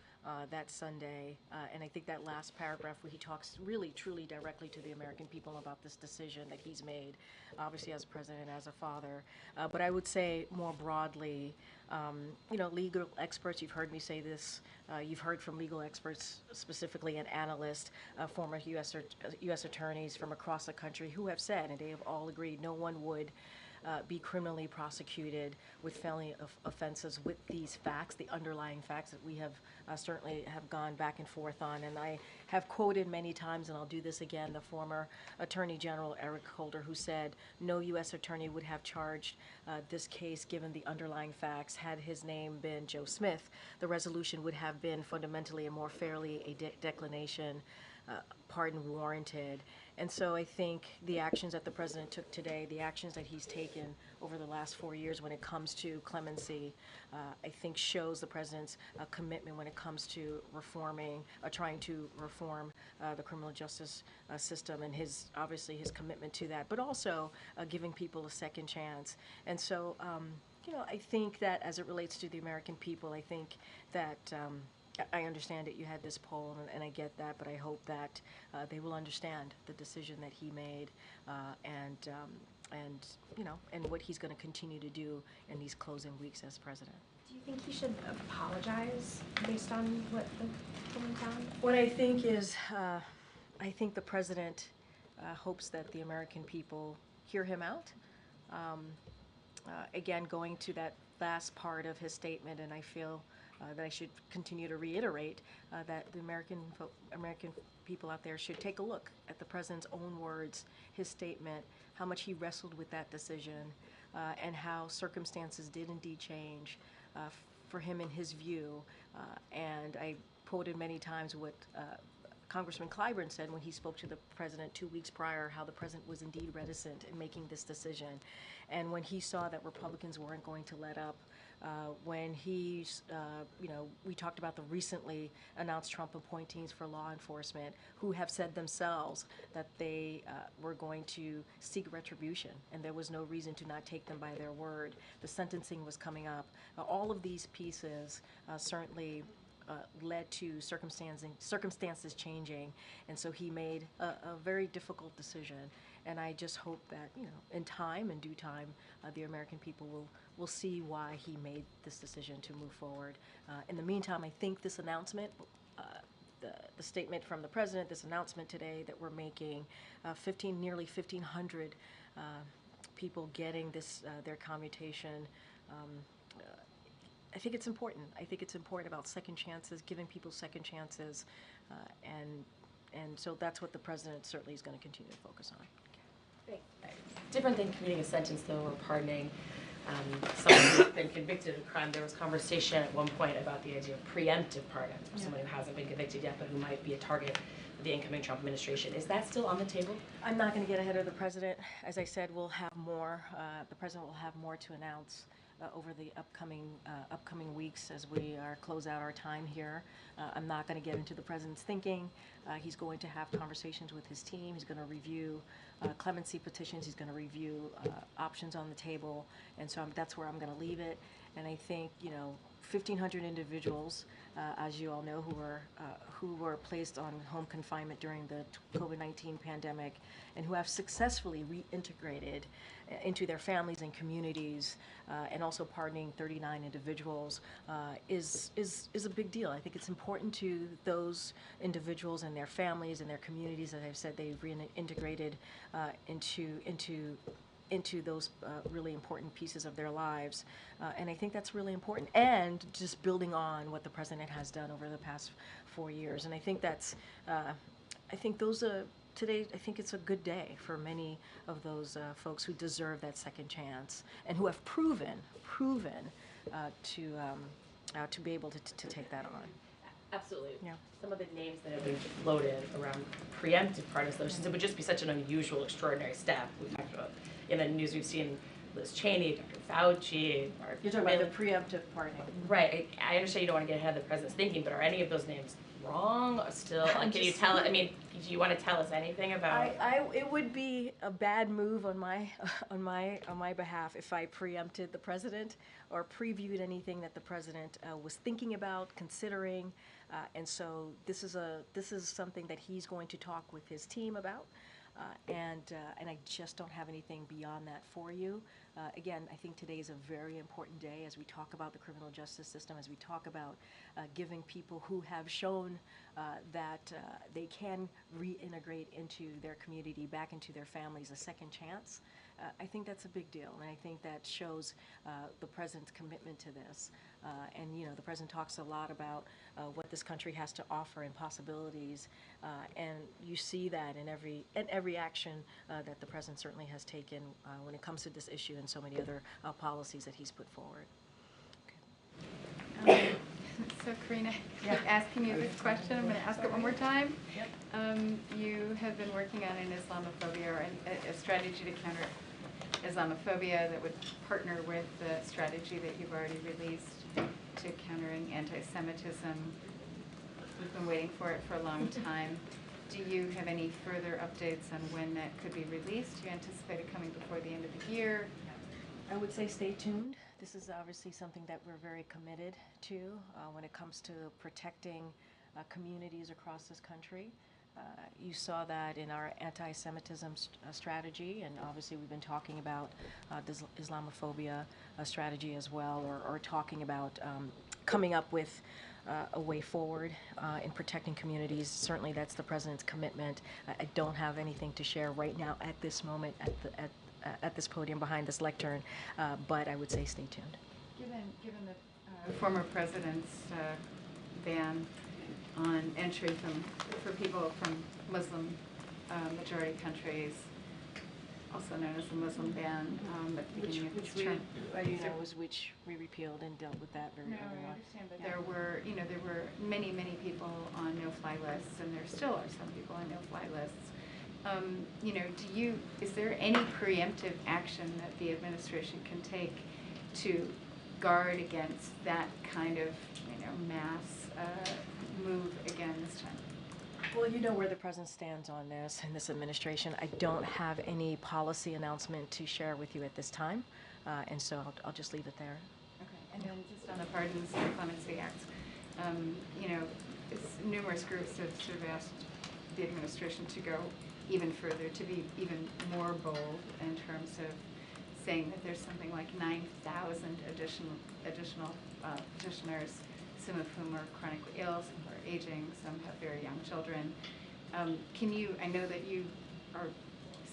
that Sunday. And I think that last paragraph where he talks really, truly directly to the American people about this decision that he's made, obviously as president, as a father. But I would say more broadly, legal experts, you've heard me say this, you've heard from legal experts, specifically and analysts, former U.S. attorneys from across the country who have said, and they have all agreed, no one would be criminally prosecuted with felony offenses with these facts, the underlying facts that we have certainly have gone back and forth on. And I have quoted many times, and I'll do this again, the former Attorney General Eric Holder, who said no U.S. attorney would have charged this case given the underlying facts. Had his name been Joe Smith, the resolution would have been fundamentally and more fairly a declination, pardon warranted. And so I think the actions that the president took today, the actions that he's taken over the last 4 years when it comes to clemency, I think shows the president's commitment when it comes to trying to reform the criminal justice system, and obviously his commitment to that, but also giving people a second chance. And so, I think that as it relates to the American people, I think that I understand that you had this poll, and I get that, but I hope that they will understand the decision that he made, and what he's going to continue to do in these closing weeks as president. Do you think he should apologize based on what the woman found? What I think is, I think the president hopes that the American people hear him out. Again, going to that last part of his statement, and I feel that I should continue to reiterate that the American people out there should take a look at the president's own words, his statement, how much he wrestled with that decision, and how circumstances did indeed change for him in his view. And I quoted many times what Congressman Clyburn said when he spoke to the president 2 weeks prior, how the president was indeed reticent in making this decision. And when he saw that Republicans weren't going to let up, when we talked about the recently announced Trump appointees for law enforcement who have said themselves that they were going to seek retribution, and there was no reason to not take them by their word. The sentencing was coming up. All of these pieces certainly led to circumstances changing, and so he made a very difficult decision. And I just hope that, in time, in due time, the American people will see why he made this decision to move forward. In the meantime, I think this announcement, the statement from the president, this announcement today that we're making, nearly 1,500 people getting their commutation. I think it's important. I think it's important about second chances, giving people second chances, and so that's what the president certainly is going to continue to focus on. Different than commuting a sentence, though, or pardoning. someone who's been convicted of a crime. There was conversation at one point about the idea of preemptive pardon for someone who hasn't been convicted yet, but who might be a target of the incoming Trump administration. Is that still on the table? I'm not going to get ahead of the president. As I said, we'll have more. The president will have more to announce over the upcoming weeks as we close out our time here. I'm not going to get into the president's thinking. He's going to have conversations with his team. He's going to review clemency petitions. He's going to review options on the table, and so that's where I'm going to leave it. And I think 1,500 individuals, as you all know, who were placed on home confinement during the COVID-19 pandemic, and who have successfully reintegrated into their families and communities, and also pardoning 39 individuals, is a big deal. I think it's important to those individuals and their families and their communities. As I've said, they've reintegrated into those really important pieces of their lives. And I think that's really important. And just building on what the president has done over the past 4 years. And I think that's, I think those today, I think it's a good day for many of those folks who deserve that second chance and who have proven to be able to take that on. Absolutely. Yeah. Some of the names that have been floated around preemptive pardon solutions, it would just be such an unusual, extraordinary step. We've talked about in the news, we've seen Liz Cheney, Dr. Fauci. You're talking about the preemptive pardoning. Right. I understand you don't want to get ahead of the president's thinking, but are any of those names wrong or still? Like, can you tell? I mean, do you want to tell us anything about? It would be a bad move on my behalf if I preempted the president or previewed anything that the president was thinking about, considering, and so this is something that he's going to talk with his team about. And I just don't have anything beyond that for you. Again, I think today is a very important day as we talk about the criminal justice system, as we talk about giving people who have shown that they can reintegrate into their community, back into their families, a second chance. I think that's a big deal, and I think that shows the president's commitment to this. And the president talks a lot about what this country has to offer and possibilities, and you see that in every action that the president certainly has taken when it comes to this issue and so many other policies that he's put forward. So Karine, I keep asking you this question. I'm going to ask it one more time. You have been working on an Islamophobia or a strategy to counter Islamophobia that would partner with the strategy that you've already released to countering anti-Semitism. We've been waiting for it for a long time. Do you have any further updates on when that could be released? Do you anticipate it coming before the end of the year? I would say stay tuned. This is obviously something that we're very committed to when it comes to protecting communities across this country. You saw that in our anti-Semitism strategy, and obviously we've been talking about this Islamophobia strategy as well, or talking about coming up with a way forward in protecting communities. Certainly that's the president's commitment. I don't have anything to share right now at this moment at this podium behind this lectern, but I would say stay tuned. Given the former president's ban on entry for people from Muslim majority countries, also known as the Muslim ban, at the beginning of this term. Which we repealed and dealt with that very early on. I understand, but there were many people on no-fly lists, and there still are some people on no-fly lists. Is there any preemptive action that the administration can take to guard against that kind of, mass move again this time? Well, you know where the president stands on this in this administration. I don't have any policy announcement to share with you at this time, and so I'll just leave it there. Okay, and then just on the Pardons and Clemency Act, numerous groups have sort of asked the administration to go even further, to be even more bold in terms of saying that there's something like 9,000 additional petitioners, some of whom are chronically ill, some who are aging, some have very young children. I know that you are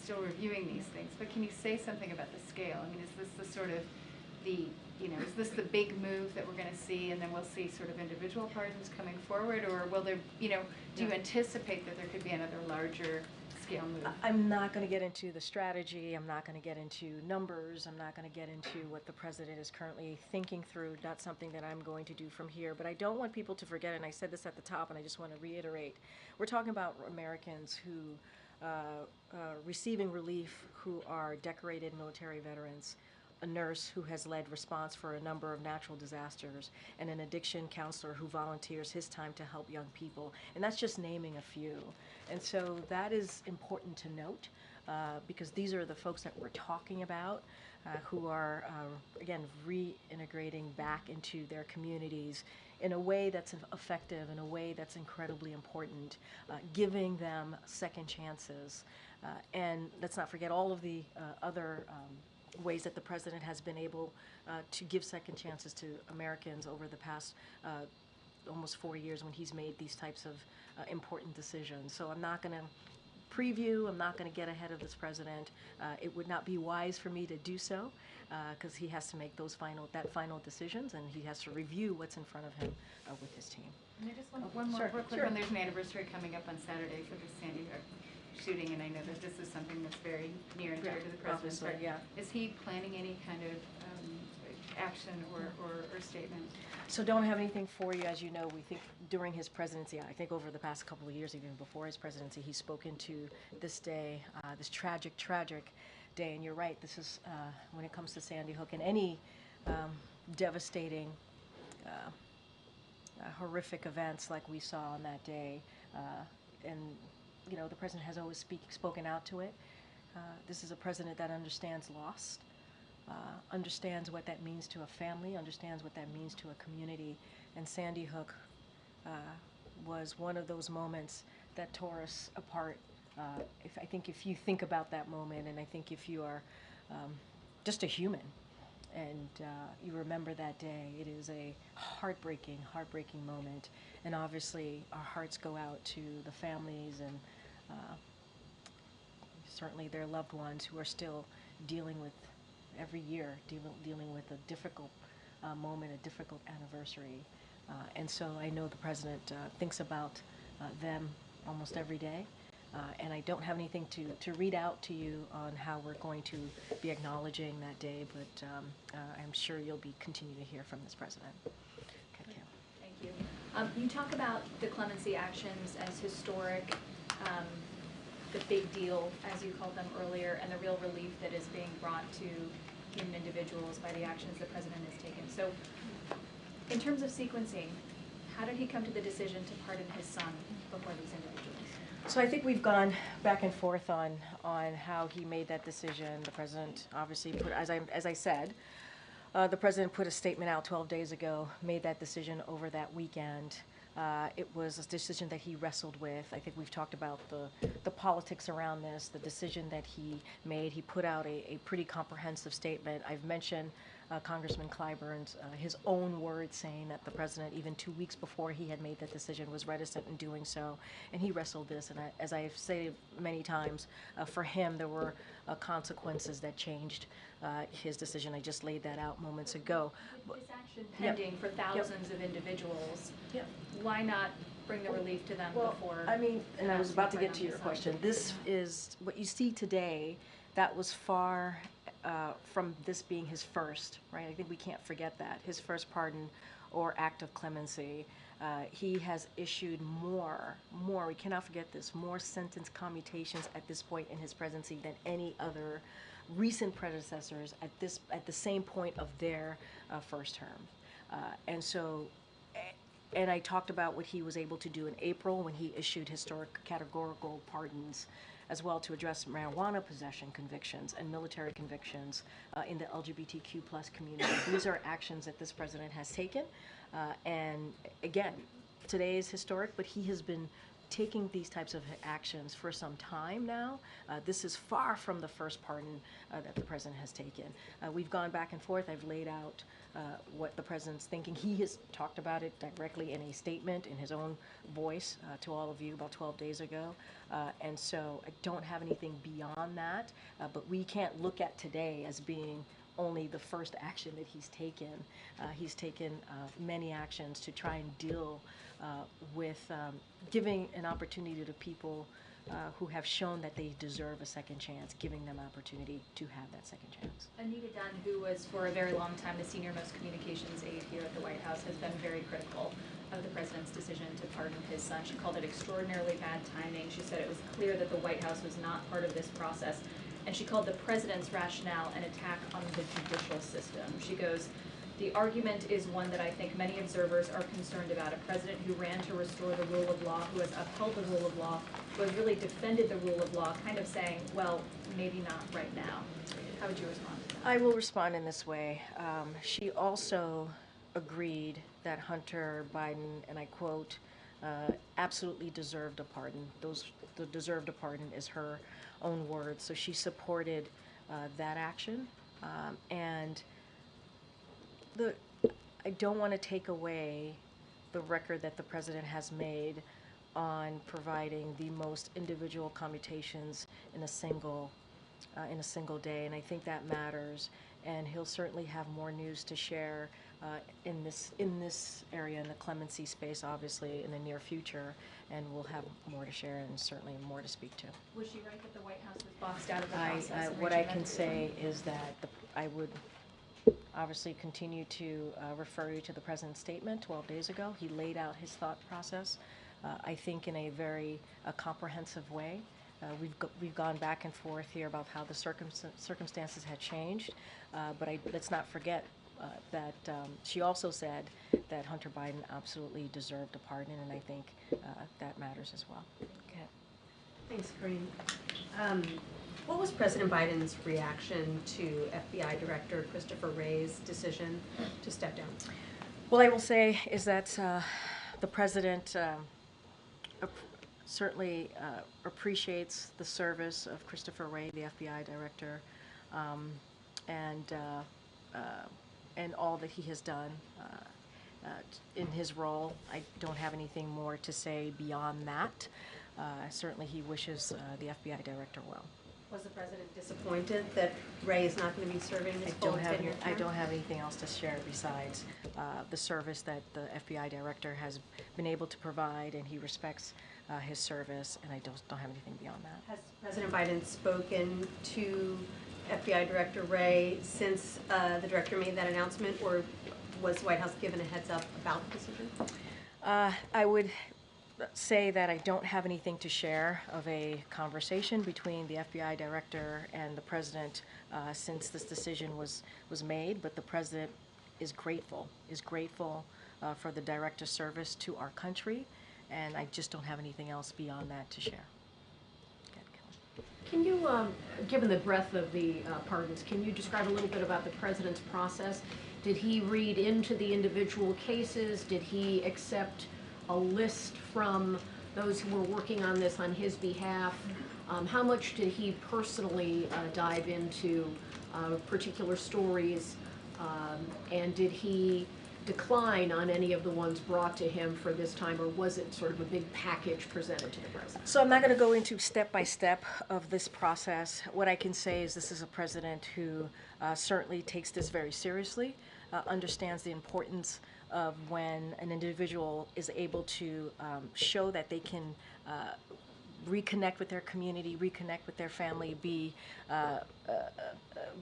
still reviewing these things, but can you say something about the scale? I mean, is this the sort of is this the big move that we're going to see, and then we'll see sort of individual pardons coming forward, or will there, do you anticipate that there could be another larger scale move? I'm not going to get into the strategy. I'm not going to get into numbers. I'm not going to get into what the president is currently thinking through. Not something that I'm going to do from here. But I don't want people to forget, and I said this at the top, and I just want to reiterate. We're talking about Americans who receiving relief, who are decorated military veterans, a nurse who has led response for a number of natural disasters, and an addiction counselor who volunteers his time to help young people. And that's just naming a few. And so that is important to note because these are the folks that we're talking about who are, again, reintegrating back into their communities in a way that's effective, in a way that's incredibly important, giving them second chances. And let's not forget all of the other ways that the president has been able to give second chances to Americans over the past almost 4 years when he's made these types of important decisions. So I'm not going to preview, I'm not going to get ahead of this president. It would not be wise for me to do so because he has to make those final decisions, and he has to review what's in front of him with his team. And I just want one more Sure, real quick sure. one. There's an anniversary coming up on Saturday for the Sandy Hook shooting, and I know that this is something that's very near and dear to the president's heart. Obviously, yeah. Is he planning any kind of action or statement? So don't have anything for you. As you know, we think during his presidency, I think over the past couple of years, even before his presidency, he's spoken to this day, this tragic day. And you're right, this is, when it comes to Sandy Hook and any devastating, horrific events like we saw on that day, and you know, the president has always spoken out to it. This is a president that understands loss, understands what that means to a family, understands what that means to a community. And Sandy Hook was one of those moments that tore us apart. I think if you think about that moment, and I think if you are just a human, and you remember that day, it is a heartbreaking moment. And obviously, our hearts go out to the families and certainly their loved ones who are still dealing with, every year, dealing with a difficult moment, a difficult anniversary. And so I know the president thinks about them almost every day. And I don't have anything to read out to you on how we're going to be acknowledging that day, but I'm sure you'll be continuing to hear from this president. Okay, Kim. Thank you. You talk about the clemency actions as historic, the big deal, as you called them earlier, and the real relief that is being brought to human individuals by the actions the president has taken. So in terms of sequencing, how did he come to the decision to pardon his son before these individuals? So I think we've gone back and forth on how he made that decision. The president obviously put, as I said, the president put a statement out 12 days ago, made that decision over that weekend. It was a decision that he wrestled with. I think we've talked about the politics around this, the decision that he made. He put out a pretty comprehensive statement. I've mentioned Congressman Clyburn's, his own words saying that the president, even 2 weeks before he had made that decision, was reticent in doing so, and he wrestled this. And as I've said many times, for him there were consequences that changed his decision. I just laid that out moments ago. With this action pending for thousands of individuals, why not bring the relief to them before? I mean, and I was about to get to your question. This is what you see today. That was far from this being his first, right? I think we can't forget that. His first pardon or act of clemency. He has issued more, we cannot forget this, more sentence commutations at this point in his presidency than any other recent predecessors at the same point of their first term. And I talked about what he was able to do in April when he issued historic categorical pardons, as well to address marijuana possession convictions and military convictions in the LGBTQ+ community. These are actions that this president has taken. And again, today is historic, but he has been taking these types of actions for some time now. This is far from the first pardon that the president has taken. We've gone back and forth. I've laid out what the president's thinking. He has talked about it directly in a statement in his own voice to all of you about 12 days ago. And so I don't have anything beyond that, but we can't look at today as being only the first action that he's taken. He's taken many actions to try and deal with giving an opportunity to people who have shown that they deserve a second chance, giving them opportunity to have that second chance. Anita Dunn, who was for a very long time the senior-most communications aide here at the White House, has been very critical of the president's decision to pardon his son. She called it extraordinarily bad timing. She said it was clear that the White House was not part of this process. And she called the president's rationale an attack on the judicial system. She goes, "The argument is one that I think many observers are concerned about. A president who ran to restore the rule of law, who has upheld the rule of law, who has really defended the rule of law," kind of saying, well, maybe not right now. How would you respond to that? I will respond in this way. She also agreed that Hunter Biden, and I quote, absolutely deserved a pardon. The deserved a pardon is her own words. So she supported that action. And I don't want to take away the record that the president has made on providing the most individual commutations in a single day, and I think that matters. And he'll certainly have more news to share in this area, in the clemency space, obviously in the near future, and we'll have more to share and certainly more to speak to. Was she right that the White House was boxed out of the process? What I can say is that I would obviously continue to refer you to the president's statement 12 days ago. He laid out his thought process, I think, in a very comprehensive way. We've gone back and forth here about how the circumstances had changed, but let's not forget that she also said that Hunter Biden absolutely deserved a pardon, and I think that matters as well. Okay. Thanks, Karine. What was President Biden's reaction to FBI Director Christopher Wray's decision to step down? Well, I will say is that the president certainly appreciates the service of Christopher Wray, the FBI Director, and all that he has done in his role. I don't have anything more to say beyond that. Certainly he wishes the FBI Director well. Was the president disappointed that Wray is not going to be serving his full tenure term? I don't have anything else to share besides the service that the FBI Director has been able to provide, and he respects his service, and I don't have anything beyond that. Has President Biden spoken to FBI Director Wray since the director made that announcement, or was the White House given a heads up about the decision? I would say that I don't have anything to share of a conversation between the FBI Director and the President since this decision was made, but the President is grateful for the Director's service to our country, and I just don't have anything else beyond that to share. Can you, given the breadth of the pardons, can you describe a little bit about the President's process? Did he read into the individual cases? Did he accept a list from those who were working on this on his behalf? How much did he personally dive into particular stories? And did he decline on any of the ones brought to him for this time, or was it sort of a big package presented to the president? So I'm not going to go into step by step of this process. What I can say is this is a president who certainly takes this very seriously, understands the importance of when an individual is able to show that they can reconnect with their community, reconnect with their family,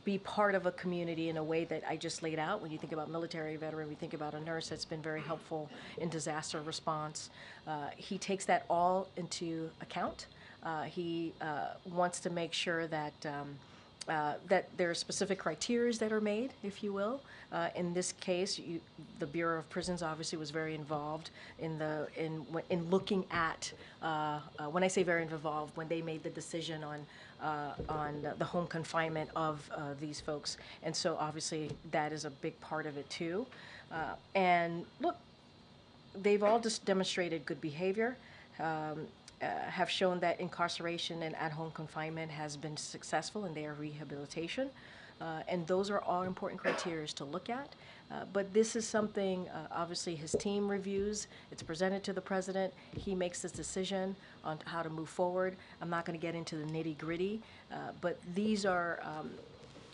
be part of a community in a way that I just laid out. When you think about military veteran, we think about a nurse that's been very helpful in disaster response. He takes that all into account. He wants to make sure that that there are specific criteria that are made, if you will. In this case, the Bureau of Prisons obviously was very involved in looking at. When I say very involved, when they made the decision on the home confinement of these folks, and so obviously that is a big part of it too. And look, they've all just demonstrated good behavior. Have shown that incarceration and at-home confinement has been successful in their rehabilitation. And those are all important criteria to look at. But this is something, obviously, his team reviews. It's presented to the president. He makes this decision on how to move forward. I'm not going to get into the nitty-gritty, but these are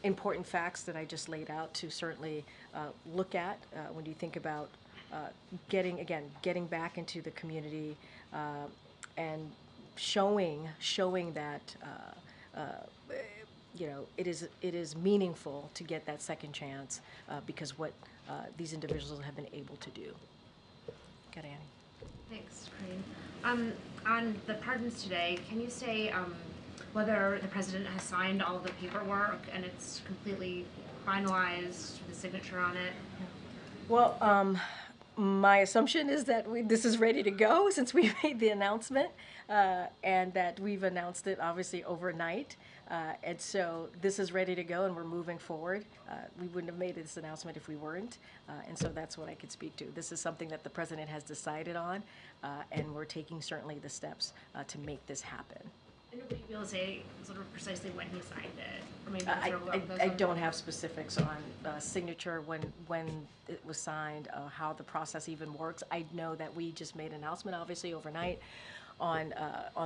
important facts that I just laid out to certainly look at when you think about getting back into the community and showing that it is meaningful to get that second chance because what these individuals have been able to do. Got Annie. Thanks, Karine. On the pardons today, can you say whether the president has signed all of the paperwork and it's completely finalized, the signature on it? Well, my assumption is that this is ready to go since we made the announcement, and that we've announced it obviously overnight. And so this is ready to go and we're moving forward. We wouldn't have made this announcement if we weren't. And so that's what I could speak to. This is something that the president has decided on, and we're taking certainly the steps to make this happen. And would you be able to say sort of precisely when he signed it? Or maybe I don't have specifics on signature, when it was signed, how the process even works. I know that we just made an announcement, obviously, overnight on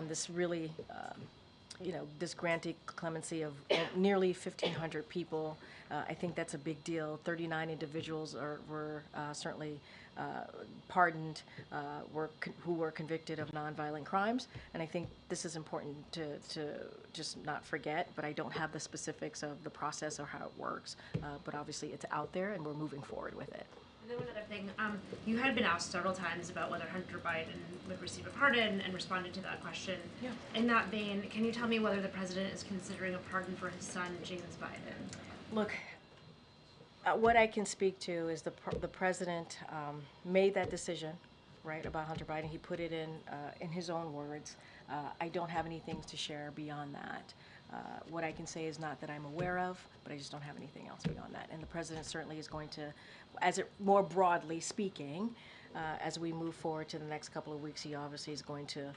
this really, this granting clemency of nearly 1,500 people. I think that's a big deal. 39 individuals were certainly pardoned, who were convicted of nonviolent crimes. And I think this is important to just not forget, but I don't have the specifics of the process or how it works. But obviously it's out there and we're moving forward with it. And then one other thing, you had been asked several times about whether Hunter Biden would receive a pardon and responded to that question. Yeah. In that vein, can you tell me whether the president is considering a pardon for his son, James Biden? Look, what I can speak to is the president made that decision, right, about Hunter Biden. He put it in his own words. I don't have anything to share beyond that. What I can say is not that I'm aware of, but I just don't have anything else beyond that. And the president certainly is going to, more broadly speaking, as we move forward to the next couple of weeks, he obviously is going to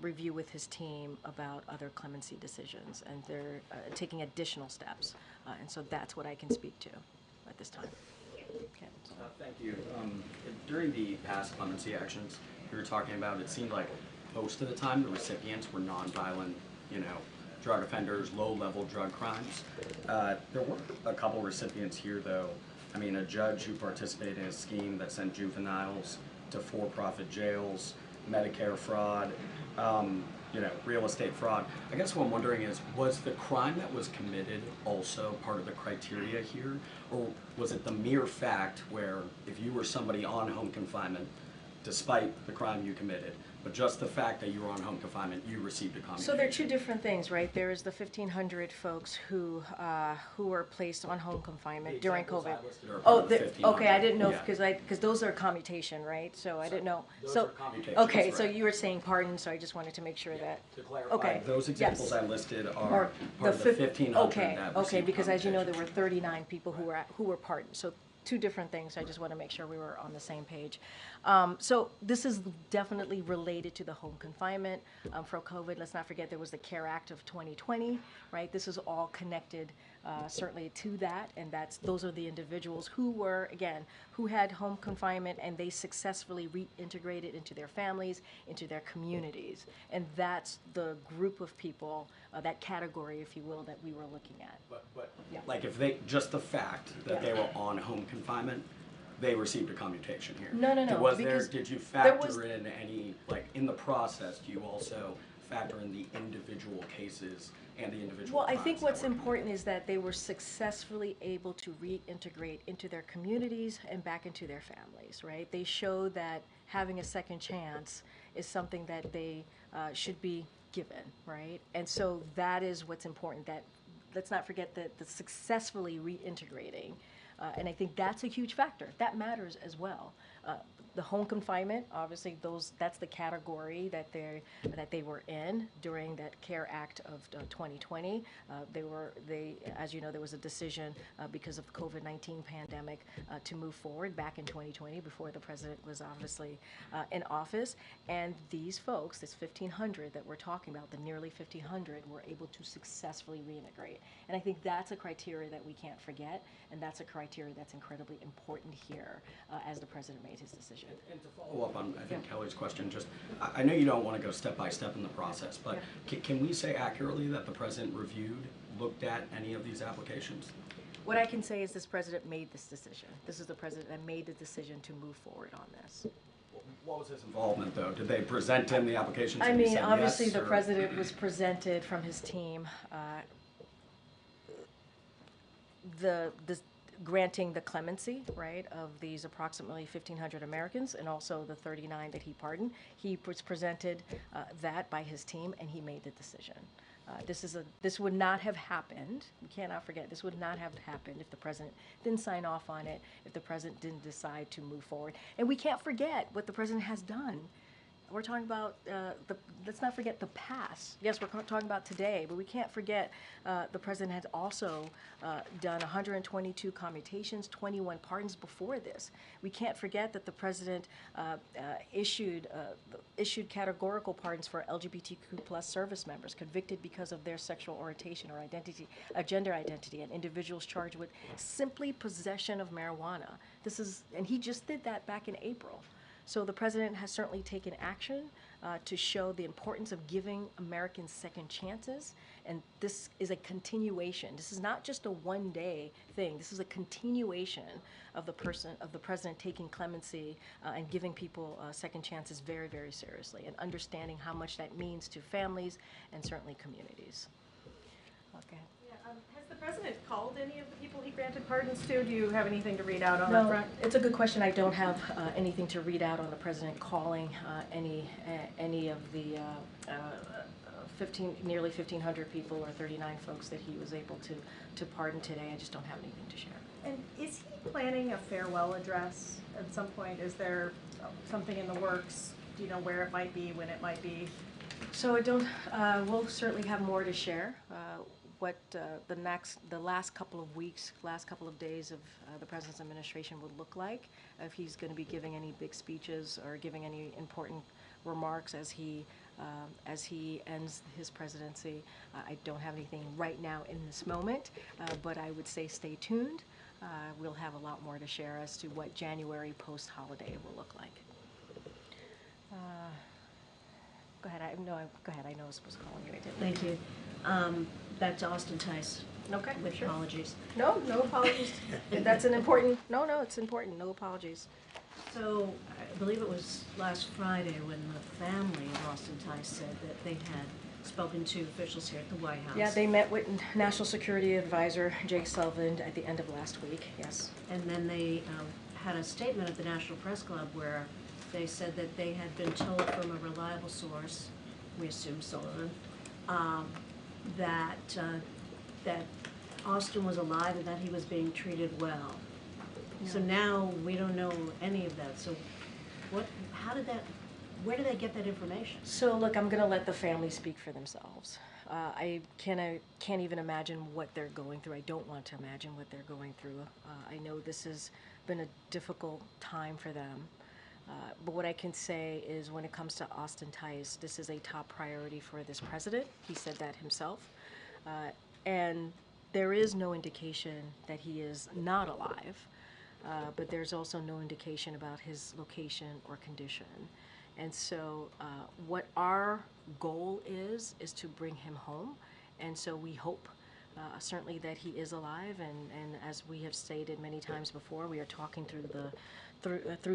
review with his team about other clemency decisions, and they're taking additional steps. And so that's what I can speak to at this time. Okay. Thank you. During the past clemency actions we were talking about, it seemed like most of the time the recipients were nonviolent, drug offenders, low-level drug crimes. There were a couple recipients here, though. I mean, a judge who participated in a scheme that sent juveniles to for-profit jails, Medicare fraud, real estate fraud. I guess what I'm wondering is, was the crime that was committed also part of the criteria here? Or was it the mere fact where if you were somebody on home confinement, despite the crime you committed, but just the fact that you were on home confinement, you received a commutation? So there are two different things, right? There is the 1,500 folks who were placed on home confinement during COVID. Okay, I didn't know because those are commutation, right? So I didn't know. Those are commutations, okay, right. so you were saying pardon, so I just wanted to make sure that. To clarify, okay, those examples yes. I listed are part of the 1,500 okay, that okay, received because as you know, there commutation. were 39 people who were pardoned. So two different things. I just want to make sure we were on the same page. So this is definitely related to the home confinement for COVID. Let's not forget there was the CARE Act of 2020, right? This is all connected certainly to that, and those are the individuals who had home confinement and they successfully reintegrated into their families, into their communities. And that's the group of people, that category, if you will, that we were looking at. But yeah. like if just the fact that they were on home confinement, they received a commutation here. No. Did you factor in any, like in the process, do you also factor in the individual cases and the individual Well, I crimes think that what's were important is that they were successfully able to reintegrate into their communities and back into their families, right? They showed that having a second chance is something that they should be given, right? And so that is what's important, that let's not forget that the successfully reintegrating, and I think that's a huge factor. That matters as well. The home confinement, obviously, that's the category that they were in during that CARE Act of 2020. As you know, there was a decision because of the COVID-19 pandemic to move forward back in 2020 before the president was obviously in office. And these folks, this 1,500 that we're talking about, the nearly 1,500, were able to successfully reintegrate. And I think that's a criteria that we can't forget, and that's a criteria that's incredibly important here as the president made his decision. And to follow up on, I think, Kelly's question, I know you don't want to go step by step in the process, but can we say accurately that the president looked at any of these applications? What I can say is this president made this decision. This is the president that made the decision to move forward on this. What was his involvement, though? Did they present him the applications? I and he mean, said obviously yes, the or- president was presented from his team the granting the clemency, right, of these approximately 1,500 Americans and also the 39 that he pardoned. He was presented that by his team, and he made the decision. This would not have happened. We cannot forget, this would not have happened if the president didn't sign off on it, if the president didn't decide to move forward. And we can't forget what the president has done. We're talking about, let's not forget the past. Yes, we're talking about today, but we can't forget the president has also done 122 commutations, 21 pardons before this. We can't forget that the president issued categorical pardons for LGBTQ plus service members convicted because of their sexual orientation or identity, gender identity, and individuals charged with simply possession of marijuana. And he just did that back in April. So the president has certainly taken action to show the importance of giving Americans second chances, and this is a continuation. This is not just a one-day thing. This is a continuation of the president taking clemency and giving people second chances very, very seriously, and understanding how much that means to families and certainly communities. Okay. Has the president called any of the people he granted pardons to? Do you have anything to read out on No, that front? it's a good question. I don't have anything to read out on the president calling any of the nearly 1,500 people or 39 folks that he was able to pardon today. I just don't have anything to share. And is he planning a farewell address at some point? Is there something in the works? Do you know where it might be, when it might be? So we'll certainly have more to share. What the last couple of weeks, last couple of days of the president's administration would look like, if he's going to be giving any big speeches or giving any important remarks as he ends his presidency. I don't have anything right now in this moment, but I would say stay tuned. We'll have a lot more to share as to what January post-holiday will look like. Go ahead. Go ahead. I know I was supposed to call you. I didn't. Thank you. Back to Austin Tice. Okay, with sure. apologies. No apologies. That's an important. No, it's important. No apologies. So I believe it was last Friday when the family of Austin Tice said that they had spoken to officials here at the White House. Yeah, they met with National Security Advisor Jake Sullivan at the end of last week. Yes. And then they had a statement at the National Press Club where they said that they had been told from a reliable source, we assume Sullivan, that Austin was alive and that he was being treated well. Yeah. So now we don't know any of that. So where did they get that information? So look, I'm going to let the family speak for themselves. I can't even imagine what they're going through. I don't want to imagine what they're going through. I know this has been a difficult time for them. But what I can say is when it comes to Austin Tice, this is a top priority for this president. He said that himself. And there is no indication that he is not alive, but there's also no indication about his location or condition. And so what our goal is to bring him home. And so we hope certainly that he is alive. And as we have stated many times before, we are talking through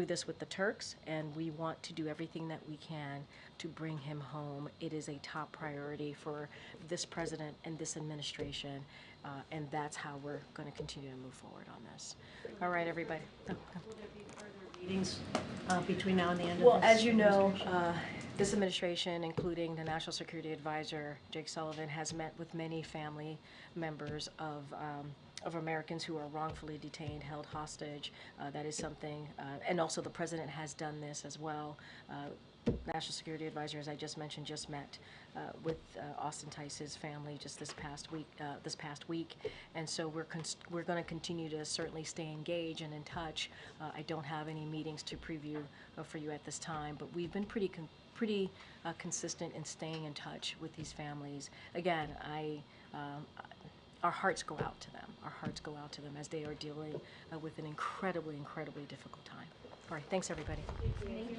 this with the Turks, and we want to do everything that we can to bring him home. It is a top priority for this president and this administration, and that's how we're going to continue to move forward on this. All right, everybody. Will there be further meetings between now and the end of Well, this as you know, administration? this administration, including the National Security Advisor, Jake Sullivan, has met with many family members of Americans who are wrongfully detained, held hostage. That is something, and also the president has done this as well. National Security Advisor, as I just mentioned, just met with Austin Tice's family just this past week, and so we're going to continue to certainly stay engaged and in touch. I don't have any meetings to preview for you at this time, but we've been pretty consistent in staying in touch with these families. Again, our hearts go out to them. Our hearts go out to them as they are dealing with an incredibly, incredibly difficult time. All right, thanks everybody. Thank you.